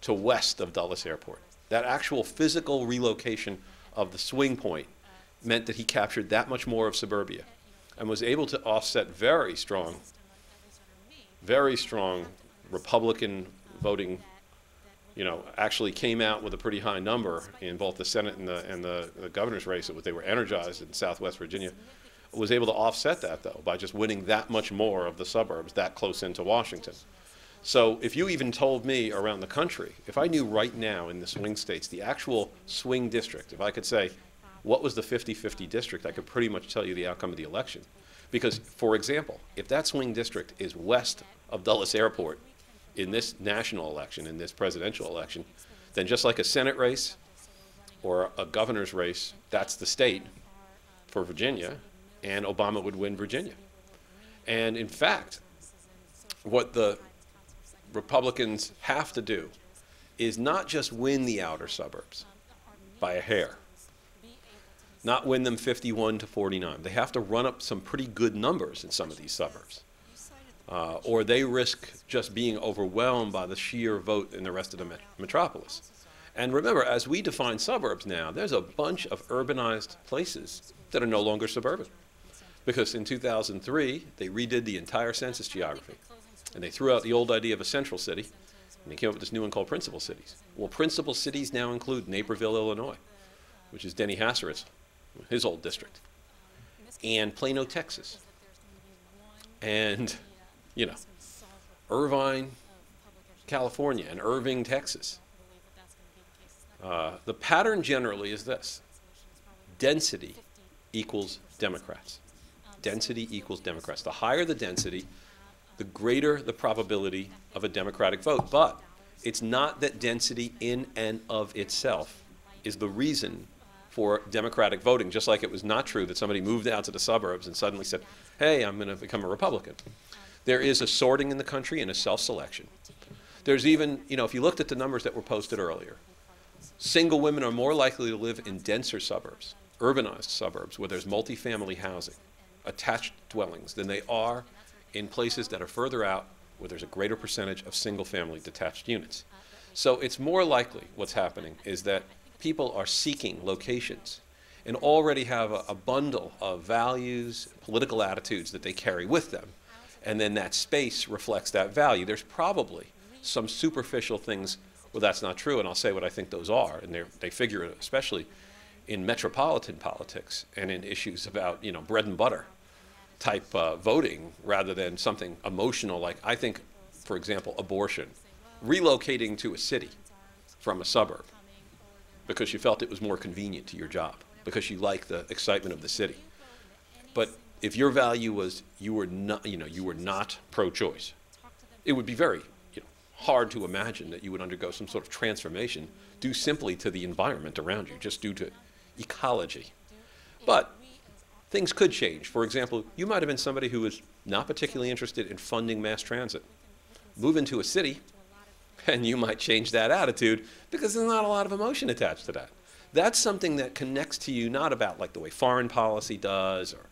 to west of Dulles Airport. That actual physical relocation of the swing point meant that he captured that much more of suburbia and was able to offset very strong Republican voting, actually came out with a pretty high number in both the Senate and the governor's race. They were energized in Southwest Virginia. Was able to offset that, though, by just winning that much more of the suburbs that close into Washington. So if you even told me around the country, if I knew right now in the swing states, the actual swing district, if I could say, what was the 50-50 district, I could pretty much tell you the outcome of the election. Because, for example, if that swing district is west of Dulles Airport in this national election, in this presidential election, then just like a Senate race or a governor's race, that's the state for Virginia, and Obama would win Virginia. And in fact, what the Republicans have to do is not just win the outer suburbs by a hair, not win them 51-49. They have to run up some pretty good numbers in some of these suburbs, or they risk just being overwhelmed by the sheer vote in the rest of the metropolis. And remember, as we define suburbs now, there's a bunch of urbanized places that are no longer suburban. Because in 2003, they redid the entire census geography. And they threw out the old idea of a central city, and they came up with this new one called principal cities. Well, principal cities now include Naperville, Illinois, which is Denny Hasserett's, his old district, and Plano, Texas, and, Irvine, California, and Irving, Texas. The pattern generally is this: density equals Democrats. Density equals Democrats. The higher the density, the greater the probability of a Democratic vote. But it's not that density in and of itself is the reason for Democratic voting, just like it was not true that somebody moved out to the suburbs and suddenly said, hey, I'm going to become a Republican. There is a sorting in the country and a self-selection. There's even, if you looked at the numbers that were posted earlier, single women are more likely to live in denser suburbs, urbanized suburbs, where there's multifamily housing, attached dwellings, than they are in places that are further out where there's a greater percentage of single-family detached units. So it's more likely what's happening is that people are seeking locations and already have a bundle of values, political attitudes that they carry with them. And then that space reflects that value. There's probably some superficial things where that's not true, and I'll say what I think those are. And they figure especially in metropolitan politics and in issues about, bread and butter type voting rather than something emotional like, I think, for example, abortion. Relocating to a city from a suburb because you felt it was more convenient to your job, because you like the excitement of the city. But if your value was you were not pro-choice, it would be very hard to imagine that you would undergo some sort of transformation due simply to the environment around you, just due to ecology. But things could change. For example, you might have been somebody who was not particularly interested in funding mass transit. Move into a city, and you might change that attitude because there's not a lot of emotion attached to that. That's something that connects to you not about like the way foreign policy does or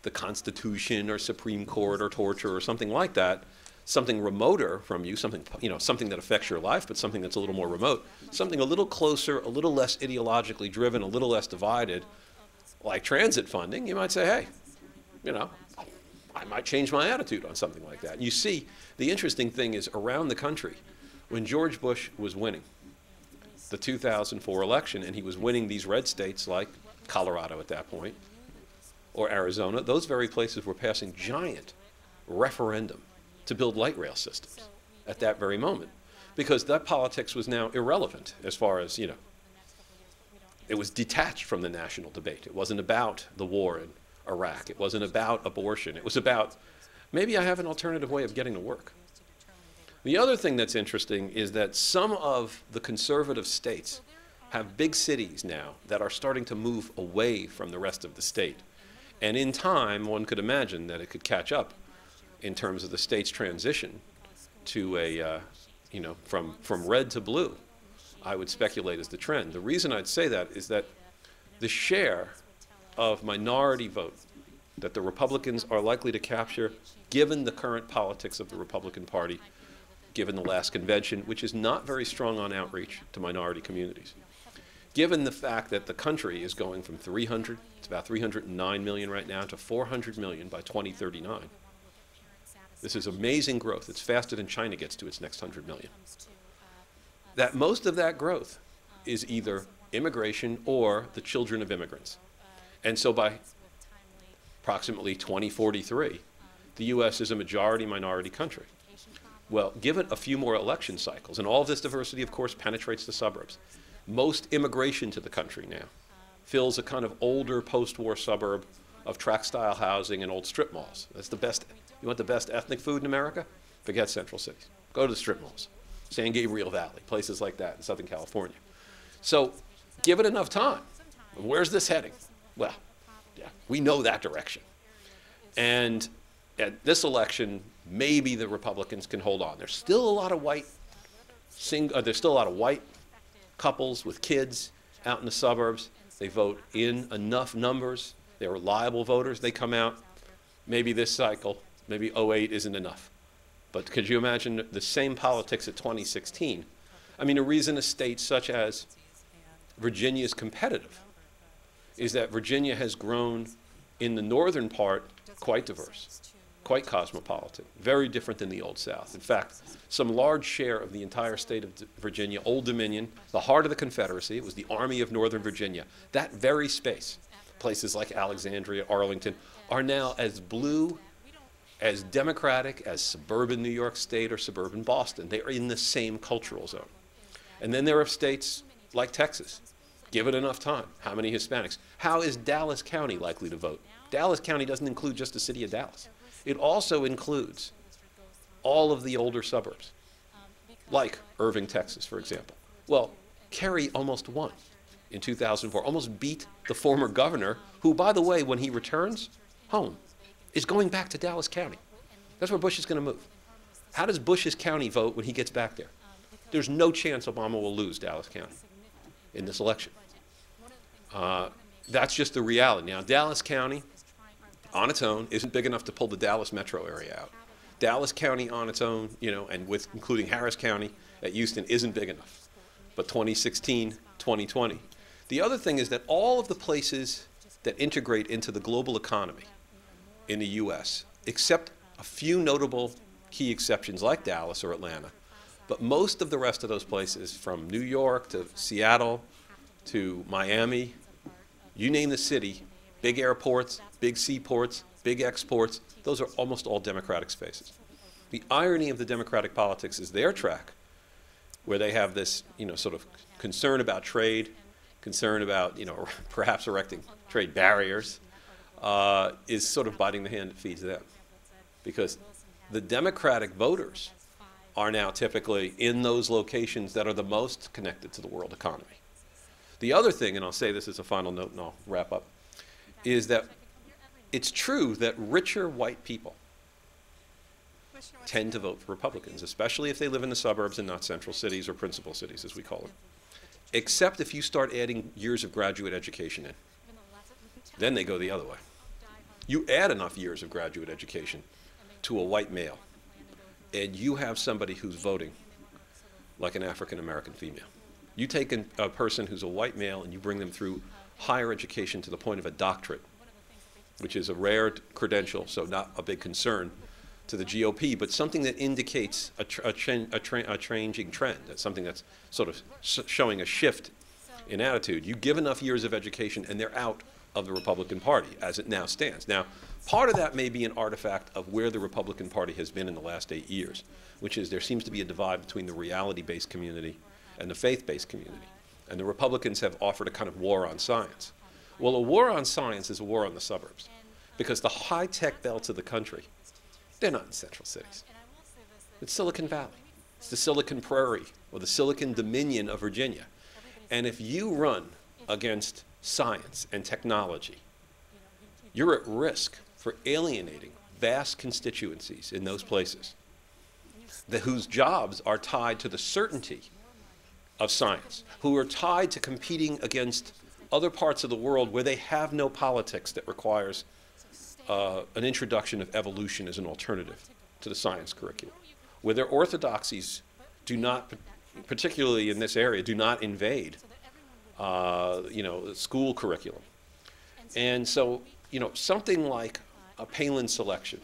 the Constitution or Supreme Court or torture or something like that, something remoter from you, something that affects your life, but something that's a little more remote, something a little closer, a little less ideologically driven, a little less divided, like transit funding. You might say, hey, I might change my attitude on something like that. And you see, the interesting thing is around the country, when George Bush was winning the 2004 election, and he was winning these red states like Colorado at that point, or Arizona, those very places were passing giant referendum to build light rail systems at that very moment, because that politics was now irrelevant as far as, it was detached from the national debate. It wasn't about the war in Iraq. It wasn't about abortion. It was about, maybe I have an alternative way of getting to work. The other thing that's interesting is that some of the conservative states have big cities now that are starting to move away from the rest of the state. And in time, one could imagine that it could catch up in terms of the state's transition to a, from red to blue, I would speculate is the trend. The reason I'd say that is that the share of minority vote that the Republicans are likely to capture, given the current politics of the Republican Party, given the last convention, which is not very strong on outreach to minority communities, given the fact that the country is going from 300, it's about 309 million right now, to 400 million by 2039. This is amazing growth. It's faster than China gets to its next 100 million. That most of that growth is either immigration or the children of immigrants. And so by approximately 2043, the U.S. is a majority minority country. Well, given a few more election cycles, and all of this diversity, of course, penetrates the suburbs, most immigration to the country now fills a kind of older post-war suburb of tract-style housing and old strip malls. That's the best. You want the best ethnic food in America? Forget central cities. Go to the strip malls. San Gabriel Valley, places like that in Southern California. So give it enough time. Where's this heading? Well, yeah, we know that direction. And at this election, maybe the Republicans can hold on. There's still a lot of white couples with kids out in the suburbs. They vote in enough numbers. They're reliable voters. They come out. Maybe this cycle, maybe '08 isn't enough. But could you imagine the same politics at 2016? I mean, a reason a state such as Virginia is competitive is that Virginia has grown in the northern part quite diverse, quite cosmopolitan, very different than the Old South. In fact, some large share of the entire state of Virginia, Old Dominion, the heart of the Confederacy, it was the Army of Northern Virginia. That very space, places like Alexandria, Arlington, are now as blue, as democratic as suburban New York State or suburban Boston. They are in the same cultural zone. And then there are states like Texas. Give it enough time. How many Hispanics? How is Dallas County likely to vote? Dallas County doesn't include just the city of Dallas. It also includes all of the older suburbs, like Irving, Texas, for example. Well, Kerry almost won in 2004, almost beat the former governor, who, by the way, when he returns home, is going back to Dallas County. That's where Bush is going to move. How does Bush's county vote when he gets back there? There's no chance Obama will lose Dallas County in this election. That's just the reality. Now, Dallas County, on its own, isn't big enough to pull the Dallas metro area out. Dallas County on its own, and with including Harris County at Houston, isn't big enough. But 2016, 2020. The other thing is that all of the places that integrate into the global economy in the U.S., except a few notable key exceptions like Dallas or Atlanta, but most of the rest of those places, from New York to Seattle to Miami, you name the city, big airports, big seaports, big exports, those are almost all Democratic spaces. The irony of the Democratic politics is their track, where they have this, sort of concern about trade, concern about, perhaps erecting trade barriers, is sort of biting the hand that feeds them. Because the Democratic voters are now typically in those locations that are the most connected to the world economy. The other thing, and I'll say this as a final note and I'll wrap up, is that it's true that richer white people tend to vote for Republicans, especially if they live in the suburbs and not central cities or principal cities, as we call them. Except if you start adding years of graduate education in. Then they go the other way. You add enough years of graduate education to a white male, and you have somebody who's voting like an African-American female. You take a person who's a white male and you bring them through higher education to the point of a doctorate, which is a rare credential, so not a big concern to the GOP, but something that indicates a changing trend. That's something that's sort of showing a shift in attitude. You give enough years of education and they're out of the Republican Party as it now stands. Now, part of that may be an artifact of where the Republican Party has been in the last 8 years, which is there seems to be a divide between the reality-based community and the faith-based community. And the Republicans have offered a kind of war on science. Well, a war on science is a war on the suburbs, because the high-tech belts of the country, they're not in central cities. It's Silicon Valley. It's the Silicon Prairie or the Silicon Dominion of Virginia. And if you run against science and technology, you're at risk for alienating vast constituencies in those places whose jobs are tied to the certainty of science, who are tied to competing against other parts of the world where they have no politics that requires an introduction of evolution as an alternative to the science curriculum, where their orthodoxies do not, particularly in this area, do not invade, the school curriculum. And so, something like a Palin selection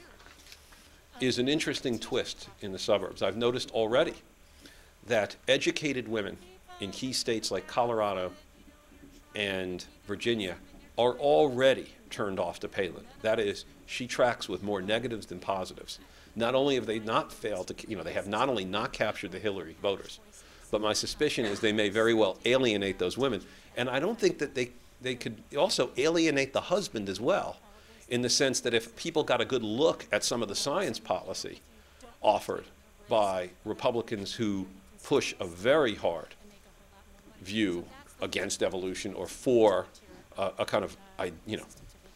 is an interesting twist in the suburbs. I've noticed already that educated women in key states like Colorado and Virginia are already turned off to Palin. That is, she tracks with more negatives than positives. Not only have they not failed to, they have not only not captured the Hillary voters, but my suspicion is they may very well alienate those women. And I don't think that they could also alienate the husband as well, in the sense that if people got a good look at some of the science policy offered by Republicans who push a very hard view against evolution or for a kind of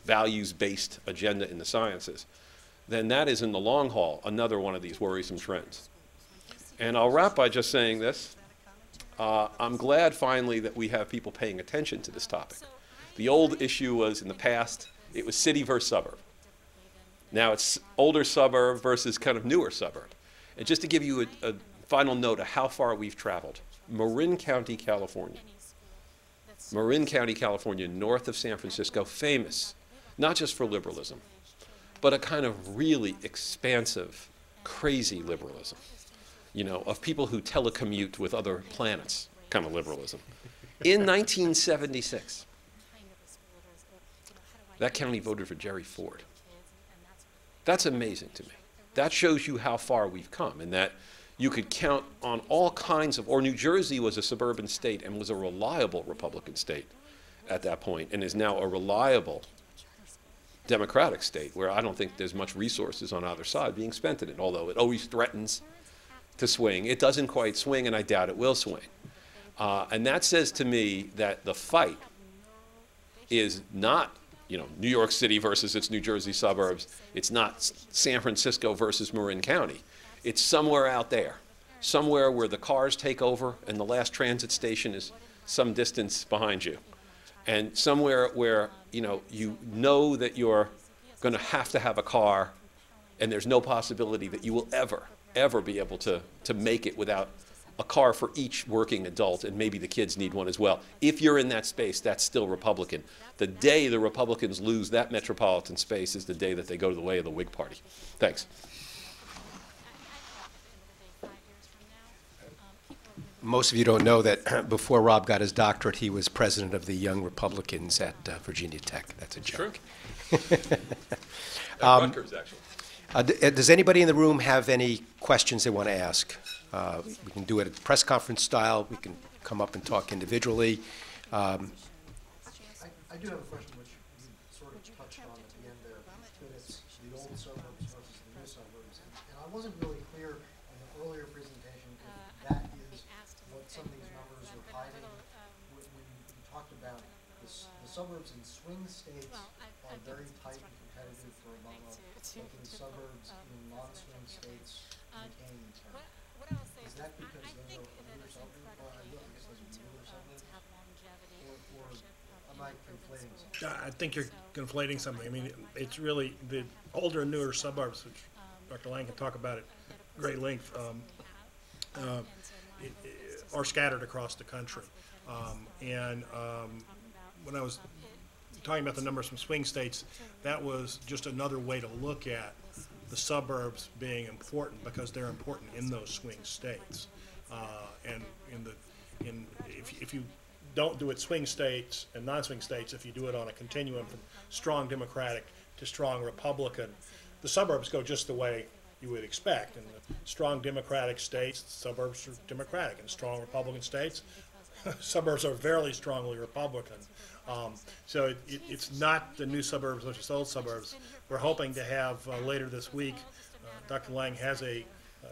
values-based agenda in the sciences, then that is in the long haul another one of these worrisome trends. And I'll wrap by just saying this. I'm glad finally that we have people paying attention to this topic. The old issue was, in the past, it was city versus suburb. Now it's older suburb versus kind of newer suburb. And just to give you a final note of how far we've traveled, Marin County, California, north of San Francisco, famous not just for liberalism, but a kind of really expansive, crazy liberalism, of people who telecommute with other planets kind of liberalism. In 1976, that county voted for Jerry Ford. That's amazing to me. That shows you how far we've come, and that you could count on all kinds of, or New Jersey was a suburban state and was a reliable Republican state at that point, and is now a reliable Democratic state where I don't think there's much resources on either side being spent in it, although it always threatens to swing. It doesn't quite swing, and I doubt it will swing. And that says to me that the fight is not New York City versus its New Jersey suburbs. It's not San Francisco versus Marin County. It's somewhere out there, somewhere where the cars take over and the last transit station is some distance behind you. And somewhere where, you know that you're going to have a car, and there's no possibility that you will ever be able to make it without a car for each working adult, and maybe the kids need one as well. If you're in that space, that's still Republican. The day the Republicans lose that metropolitan space is the day that they go to the way of the Whig Party. Thanks. Most of you don't know that before Rob got his doctorate, he was president of the Young Republicans at Virginia Tech. That's a joke. True. Rutgers, actually. Does anybody in the room have any questions they want to ask? We can do it at press conference style. We can come up and talk individually. I do have a question which you sort of touched on at the end there, that it's the old suburbs versus the new suburbs. And I wasn't really clear in the earlier presentation if that is what some of these numbers are hiding. When you talked about the suburbs in swing states are very tight and competitive for Obama, but the suburbs in non-swing states became turn. Is that because those are newer suburbs? Or I guess those are newer suburbs? Or am I conflating something? I think you're conflating something. I mean, it's really the older and newer suburbs, which Dr. Lang can talk about at great length, are scattered across the country. When I was talking about the numbers from swing states, that was just another way to look at the suburbs being important because they're important in those swing states. If you don't do it swing states and non-swing states, if you do it on a continuum from strong Democratic to strong Republican, the suburbs go just the way you would expect. In the strong Democratic states, the suburbs are Democratic. In strong Republican states, suburbs are very strongly Republican. So it's not the new suburbs versus old suburbs. We're hoping to have later this week, Dr. Lang has a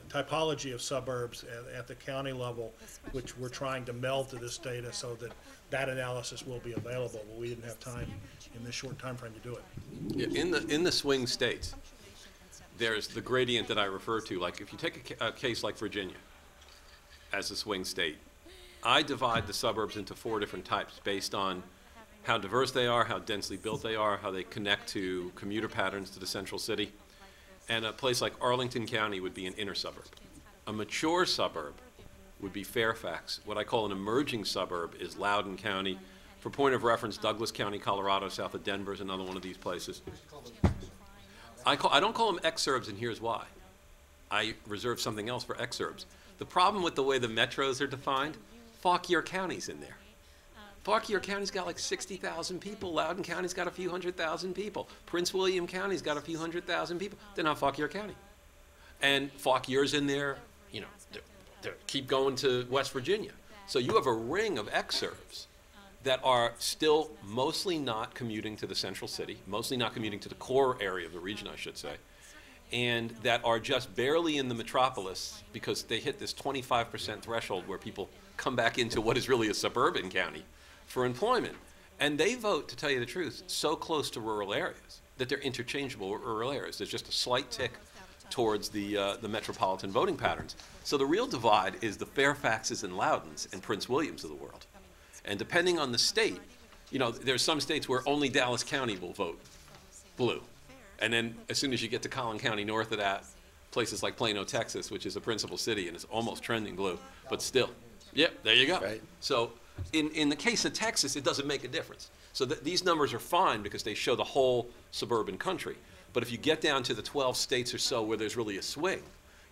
typology of suburbs at the county level, which we're trying to meld to this data so that that analysis will be available, but we didn't have time in this short time frame to do it. Yeah, in the swing states, there's the gradient that I refer to. Like if you take a case like Virginia as a swing state, I divide the suburbs into 4 different types based on how diverse they are, how densely built they are, how they connect to commuter patterns to the central city. And a place like Arlington County would be an inner suburb. A mature suburb would be Fairfax. What I call an emerging suburb is Loudoun County. For point of reference, Douglas County, Colorado, south of Denver is another one of these places. I don't call them exurbs, and here's why. I reserve something else for exurbs. The problem with the way the metros are defined, Fauquier County's in there. Fauquier County's got like 60,000 people. Loudoun County's got a few 100,000 people. Prince William County's got a few 100,000 people. They're not Fauquier County. And Fauquier's in there, you know, keep going to West Virginia. So you have a ring of exurbs that are still mostly not commuting to the central city, mostly not commuting to the core area of the region, I should say, and that are just barely in the metropolis because they hit this 25% threshold where people come back into what is really a suburban county for employment. And they vote, to tell you the truth, so close to rural areas that they're interchangeable with rural areas. There's just a slight tick towards the metropolitan voting patterns. So the real divide is the Fairfaxes and Loudons and Prince Williams of the world. And depending on the state, you know, there's some states where only Dallas County will vote blue. And then as soon as you get to Collin County north of that, places like Plano, Texas, which is a principal city and it's almost trending blue, but still. Yep, there you go. Right. So in the case of Texas, it doesn't make a difference. So these numbers are fine because they show the whole suburban country. But if you get down to the 12 states or so where there's really a swing,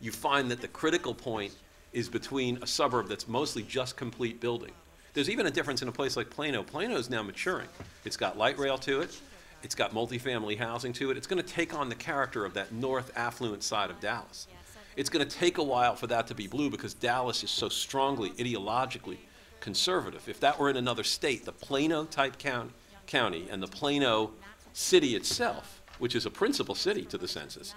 you find that the critical point is between a suburb that's mostly just complete building. There's even a difference in a place like Plano. Plano is now maturing. It's got light rail to it. It's got multifamily housing to it. It's going to take on the character of that north affluent side of Dallas. It's going to take a while for that to be blue because Dallas is so strongly ideologically conservative. If that were in another state, the Plano-type county and the Plano city itself, which is a principal city to the census,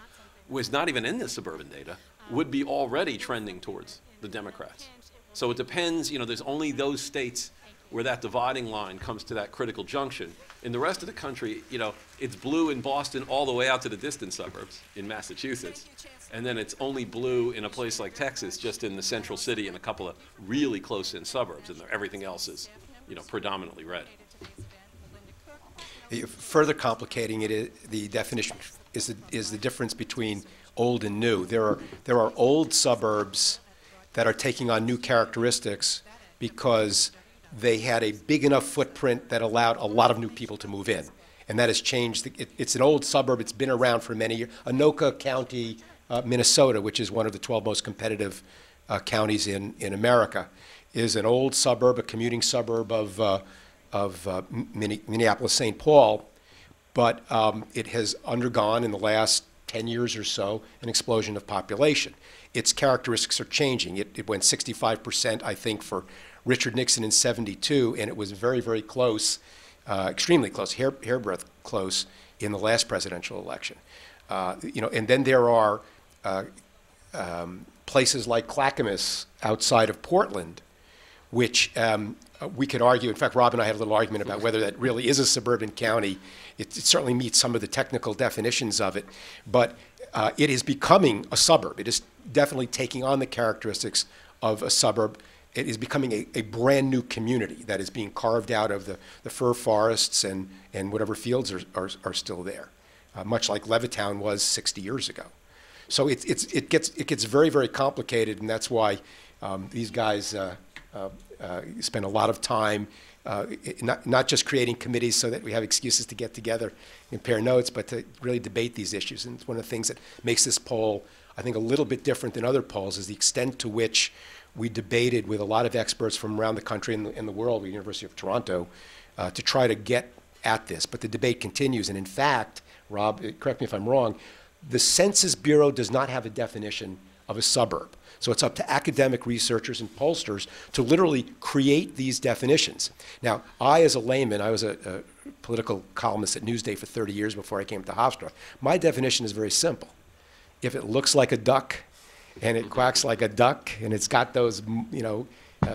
was not even in the suburban data, would be already trending towards the Democrats. So it depends, you know, there's only those states where that dividing line comes to that critical junction. In the rest of the country, you know, it's blue in Boston all the way out to the distant suburbs in Massachusetts. And then it's only blue in a place like Texas, just in the central city and a couple of really close-in suburbs, and everything else is, you know, predominantly red. Further complicating it, the definition is the difference between old and new. There are old suburbs that are taking on new characteristics because they had a big enough footprint that allowed a lot of new people to move in. And that has changed. It's an old suburb. It's been around for many years. Anoka County, Minnesota, which is one of the 12 most competitive counties in America, is an old suburb, a commuting suburb of Minneapolis-St. Paul. But it has undergone in the last 10 years or so an explosion of population. Its characteristics are changing. It went 65%, I think, for Richard Nixon in '72, and it was very, very close, extremely close, hairbreadth close in the last presidential election. You know, and then there are places like Clackamas outside of Portland, which we could argue. In fact, Rob and I had a little argument about whether that really is a suburban county. It certainly meets some of the technical definitions of it, but it is becoming a suburb. It is definitely taking on the characteristics of a suburb. It is becoming a brand new community that is being carved out of the fir forests and whatever fields are still there, much like Levittown was 60 years ago. So it gets very, very complicated, and that's why these guys spend a lot of time not just creating committees so that we have excuses to get together and compare notes, but to really debate these issues. And it's one of the things that makes this poll, I think, a little bit different than other polls is the extent to which we debated with a lot of experts from around the country and the world, the University of Toronto, to try to get at this. But the debate continues. And in fact, Rob, correct me if I'm wrong, the Census Bureau does not have a definition of a suburb. So it's up to academic researchers and pollsters to literally create these definitions. Now, I, as a layman, I was a political columnist at Newsday for 30 years before I came to Hofstra. My definition is very simple. If it looks like a duck and it quacks like a duck and it's got those, you know,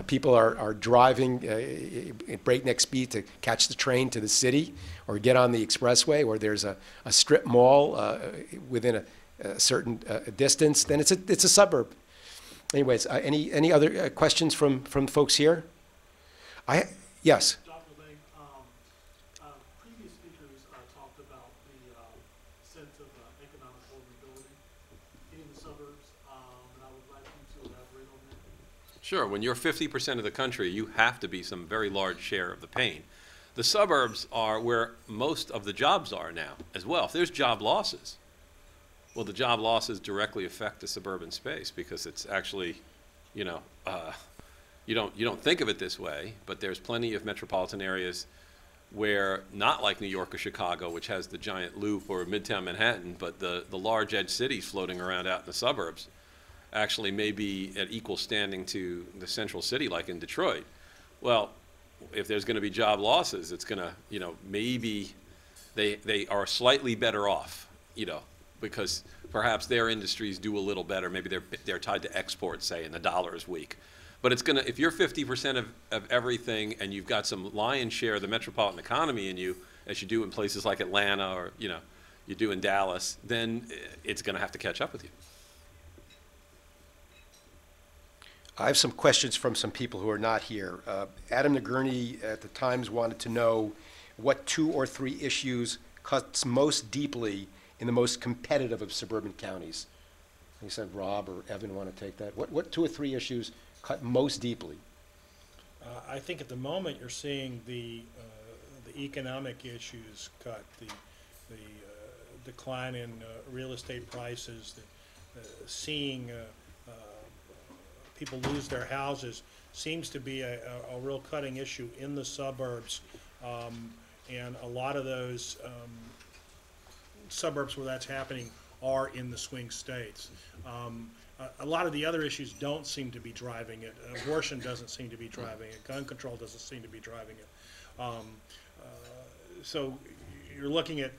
people are driving at breakneck speed to catch the train to the city or get on the expressway, or there's a strip mall within a certain distance, then it's a suburb. Anyways, any other questions from folks here? Yes. Dr. Lang, previous speakers talked about the sense of economic vulnerability in the suburbs, and I would like you to elaborate on that. Sure. When you're 50% of the country, you have to be some very large share of the pain. The suburbs are where most of the jobs are now as well. If there's job losses, well, the job losses directly affect the suburban space because it's actually, you know, you don't think of it this way, but there's plenty of metropolitan areas where, not like New York or Chicago, which has the giant loop, or Midtown Manhattan, but the large edge cities floating around out in the suburbs actually may be at equal standing to the central city, like in Detroit. Well, if there's going to be job losses, it's going to, you know, maybe they are slightly better off, you know, because perhaps their industries do a little better. Maybe they're tied to exports, say, and the dollar is weak. But it's going to, if you're 50% of everything and you've got some lion's share of the metropolitan economy in you, as you do in places like Atlanta or, you know, you do in Dallas, then it's going to have to catch up with you. I have some questions from some people who are not here. Adam Nagurney at the Times wanted to know what 2 or 3 issues cuts most deeply in the most competitive of suburban counties. He said Rob or Evan want to take that. What 2 or 3 issues cut most deeply? I think at the moment you're seeing the economic issues cut, the decline in real estate prices, seeing people lose their houses seems to be a real cutting issue in the suburbs, and a lot of those suburbs where that's happening are in the swing states. A lot of the other issues don't seem to be driving it. Abortion doesn't seem to be driving it. Gun control doesn't seem to be driving it. So you're looking at,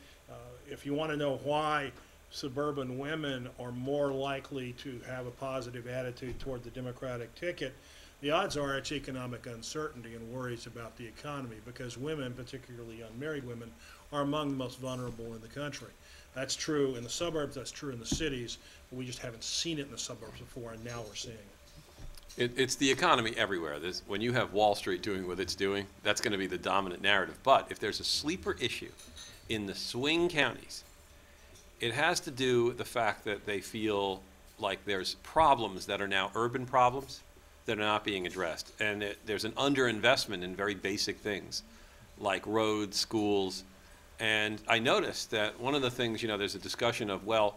if you want to know why suburban women are more likely to have a positive attitude toward the Democratic ticket, the odds are it's economic uncertainty and worries about the economy, because women, particularly unmarried women, are among the most vulnerable in the country. That's true in the suburbs, that's true in the cities, but we just haven't seen it in the suburbs before, and now we're seeing it. It's the economy everywhere. When you have Wall Street doing what it's doing, that's going to be the dominant narrative. But if there's a sleeper issue in the swing counties, it has to do with the fact that they feel like there's problems that are now urban problems that are not being addressed. And there's an underinvestment in very basic things like roads, schools. And I noticed that one of the things, you know, there's a discussion of, well,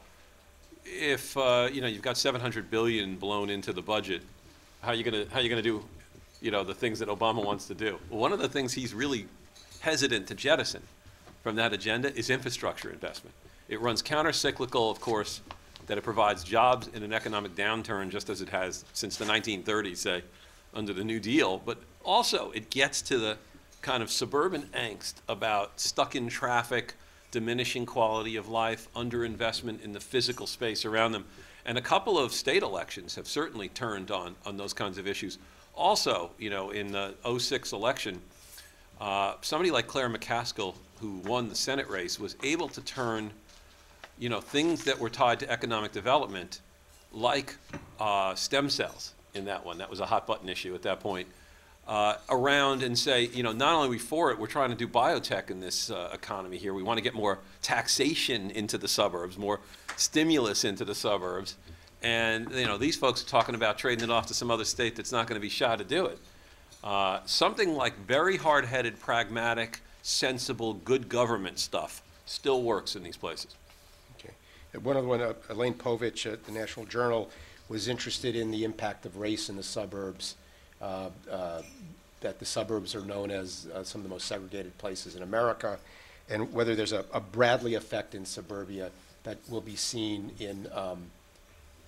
if you know, you've got $700 billion blown into the budget, how are you gonna do, you know, the things that Obama wants to do? Well, one of the things he's really hesitant to jettison from that agenda is infrastructure investment. It runs counter-cyclical, of course, that it provides jobs in an economic downturn, just as it has since the 1930s, say, under the New Deal. But also, it gets to the kind of suburban angst about stuck in traffic, diminishing quality of life, underinvestment in the physical space around them. And a couple of state elections have certainly turned on those kinds of issues. Also, you know, in the '06 election, somebody like Claire McCaskill, who won the Senate race, was able to turn, you know, things that were tied to economic development, like stem cells in that one. That was a hot button issue at that point. Around and say, you know, not only are we for it, we're trying to do biotech in this economy here. We want to get more taxation into the suburbs, more stimulus into the suburbs. And, you know, these folks are talking about trading it off to some other state that's not going to be shy to do it. Something like very hard-headed, pragmatic, sensible, good government stuff still works in these places. Okay. One other one, Elaine Povich at the National Journal was interested in the impact of race in the suburbs. That the suburbs are known as some of the most segregated places in America, and whether there's a Bradley effect in suburbia that will be seen in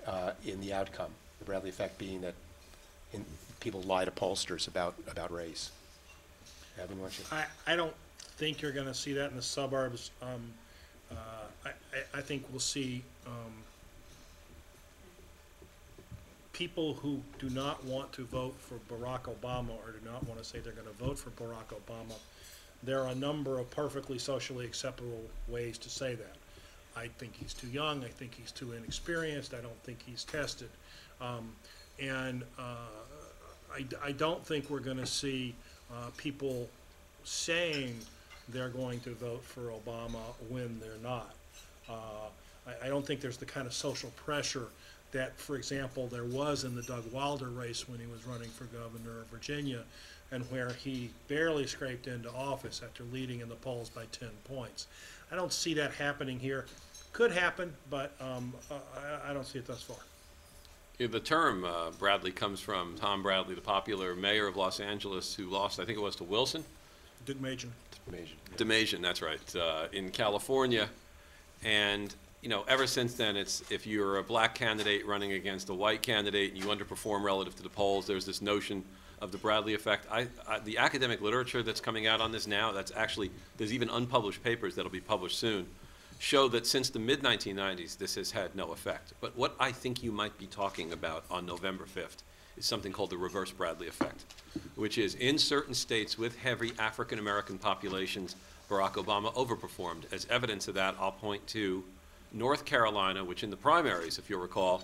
the outcome. The Bradley effect being that people lie to pollsters about race. Evan, why don't you? I don't think you're going to see that in the suburbs. I think we'll see people who do not want to vote for Barack Obama or do not want to say they're going to vote for Barack Obama. There are a number of perfectly socially acceptable ways to say that. I think he's too young. I think he's too inexperienced. I don't think he's tested. I don't think we're going to see people saying they're going to vote for Obama when they're not. I don't think there's the kind of social pressure that, for example, there was in the Doug Wilder race when he was running for governor of Virginia, and where he barely scraped into office after leading in the polls by 10 points. I don't see that happening here. Could happen, but I don't see it thus far. Yeah, the term Bradley comes from Tom Bradley, the popular mayor of Los Angeles, who lost, I think it was to Wilson? Deukmejian. Deukmejian, that's right, in California. And you know, ever since then, it's if you're a black candidate running against a white candidate and you underperform relative to the polls, there's this notion of the Bradley effect. The academic literature that's coming out on this now, that's actually, there's even unpublished papers that'll be published soon, show that since the mid-1990s, this has had no effect. But what I think you might be talking about on November 5th is something called the reverse Bradley effect, which is in certain states with heavy African-American populations, Barack Obama overperformed. As evidence of that, I'll point to North Carolina, which in the primaries, if you'll recall,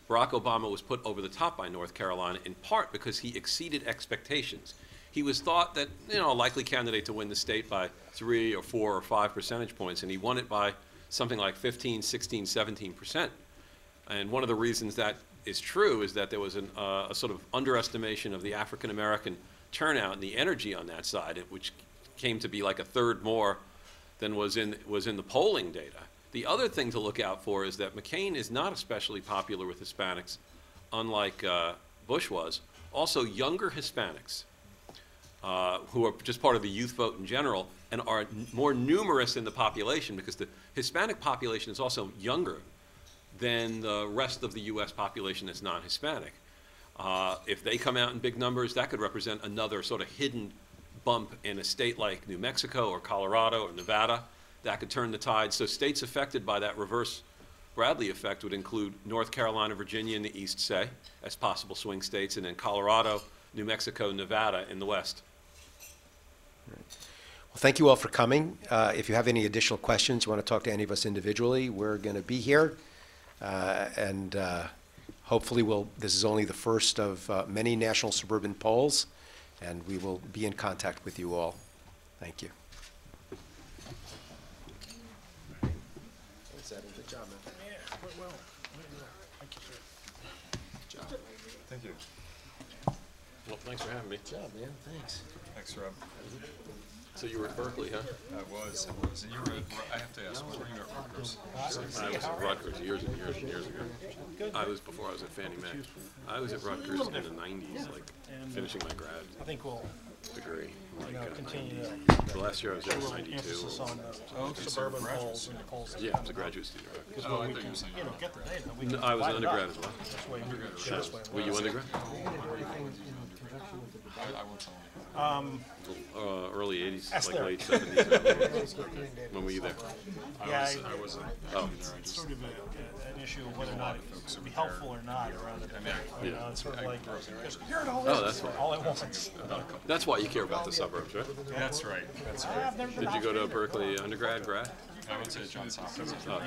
Barack Obama was put over the top by North Carolina in part because he exceeded expectations. He was thought that, you know, a likely candidate to win the state by 3 or 4 or 5 percentage points, and he won it by something like 15, 16, 17%. And one of the reasons that is true is that there was a sort of underestimation of the African-American turnout and the energy on that side, which came to be like a third more than was in the polling data. The other thing to look out for is that McCain is not especially popular with Hispanics, unlike Bush was. Also, younger Hispanics, who are just part of the youth vote in general, and are more numerous in the population because the Hispanic population is also younger than the rest of the U.S. population that's non-Hispanic. If they come out in big numbers, that could represent another sort of hidden bump in a state like New Mexico or Colorado or Nevada. That could turn the tide. So states affected by that reverse Bradley effect would include North Carolina, Virginia in the east, say, as possible swing states, and then Colorado, New Mexico, Nevada in the west. Well, thank you all for coming. If you have any additional questions, you want to talk to any of us individually, we're going to be here. Hopefully this is only the first of many national suburban polls, and we will be in contact with you all. Thank you. Good job, man. Yeah, quite well. Thank you, sir. Good job. Thank you. Well, thanks for having me. Good job, man. Thanks. Thanks, Rob. So you were at Berkeley, huh? I was. And you were I have to ask, where were you at Rutgers? I was at Rutgers years and years and years ago. I was before I was at Fannie Mae. I was at Rutgers in the 90s, like finishing my grad I think we'll degree. continue The last year I was there was 92. emphasis on the suburban polls and the polls. Yeah, I was a graduate student. Right? Because Oh, I we thought you can, were saying you know, get the data. We can I was an divide it undergrad up. as well. This way we can- this way Were you undergrad? I won't tell you. Early 80s, That's like there. late 70s. When were you there? Yeah, I wasn't Oh. there. I it's just, sort of an issue of whether or not it would be helpful or not around the debate. You know, it's sort of like, just hear it all Oh, that's fine. all at once. That's why you care about the suburbs, right? that's right. That's right. I've never been Did you go to Berkeley undergrad, grad? I went to Johns Hopkins. Oh.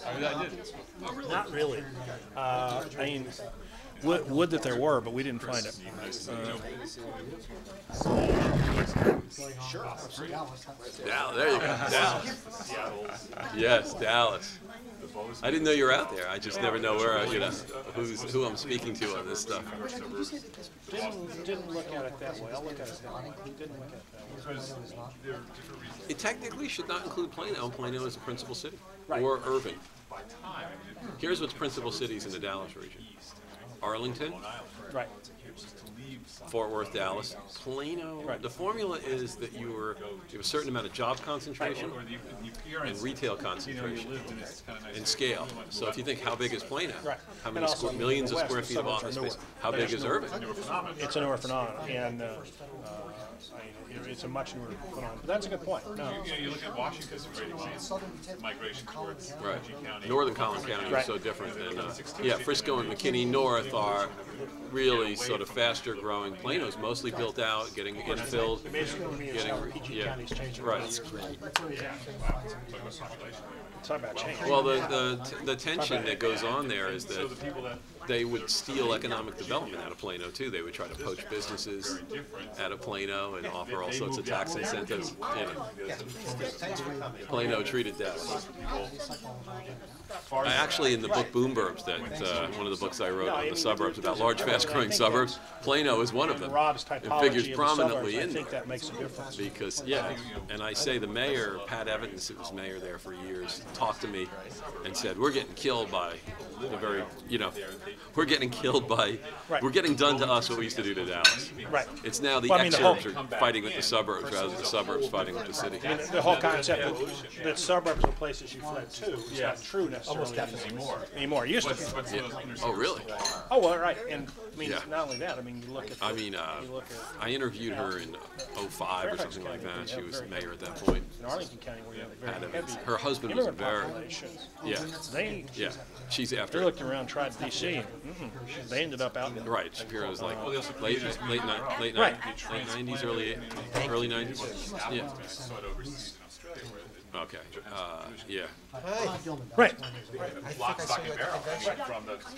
I did. Not really. I mean, would that there were, but we didn't find it. Dallas, there you go, Dallas. Yes, Dallas. I didn't know you were out there. I just never know where, you know, who I'm speaking to on this stuff. Didn't look at it that way. I'll look at it that way. Didn't look at it that way. It technically should not include Plano. Plano is a principal city, or Irving. Here's what's principal cities in the Dallas region: Arlington, Right. Fort Worth, Dallas, Plano. Right. The formula is that you have a certain amount of job concentration and retail concentration and scale. So if you think, how big is Plano? Right. How many And also, millions of West, square the feet of suburbs office are space? newer. How big is Irving? It's a newer phenomenon, and it's a much newer phenomenon. But that's a good point. No. You look at Washington's great example. Migration towards Right. County. Northern Collin County is Right. so different than, yeah, Frisco and McKinney North are really sort of faster growing. Plano's mostly built out, getting infilled, getting, yeah, right. Talk about change. Well, the tension that goes on there is that they would steal economic development out of Plano too. They would try to poach businesses out of Plano and offer all sorts of tax incentives. You know. Plano treated that. Actually, in the book Boom Burbs, that one of the books I wrote on the suburbs about large, fast-growing suburbs, Plano is one of them. It figures prominently in I think there. that makes a difference. Because, yeah, and I say the mayor, Pat Evans, who was mayor there for years, talked to me and said, we're getting killed by the very, you know, we're getting killed by, Right. we're getting done to us what we used to do to Dallas. Right. It's now the Well, I mean, the whole- exurbs are fighting with the suburbs rather than the suburbs fighting with the city. The whole concept that suburbs are places you fled to is not true necessarily anymore. It used to be. Yeah. Oh, really? Oh, well, right, and, I mean, Yeah. not only that, I mean, you look at. I mean, I interviewed her in '05 or something like that. She was mayor at that point. In Arlington County, where you have Pat very Evans. heavy Her husband was immigrant very, population, yeah, they, she's they after it. looked around, tried DC, and they ended up out in. Right, Shapiro was like late 90s, early 90s. Yeah. Okay. Yeah. Right.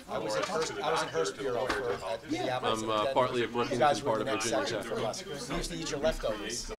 I was in Hurstboro for the I'm partly at Brookings and part of Virginia Tech. We used to eat your leftovers.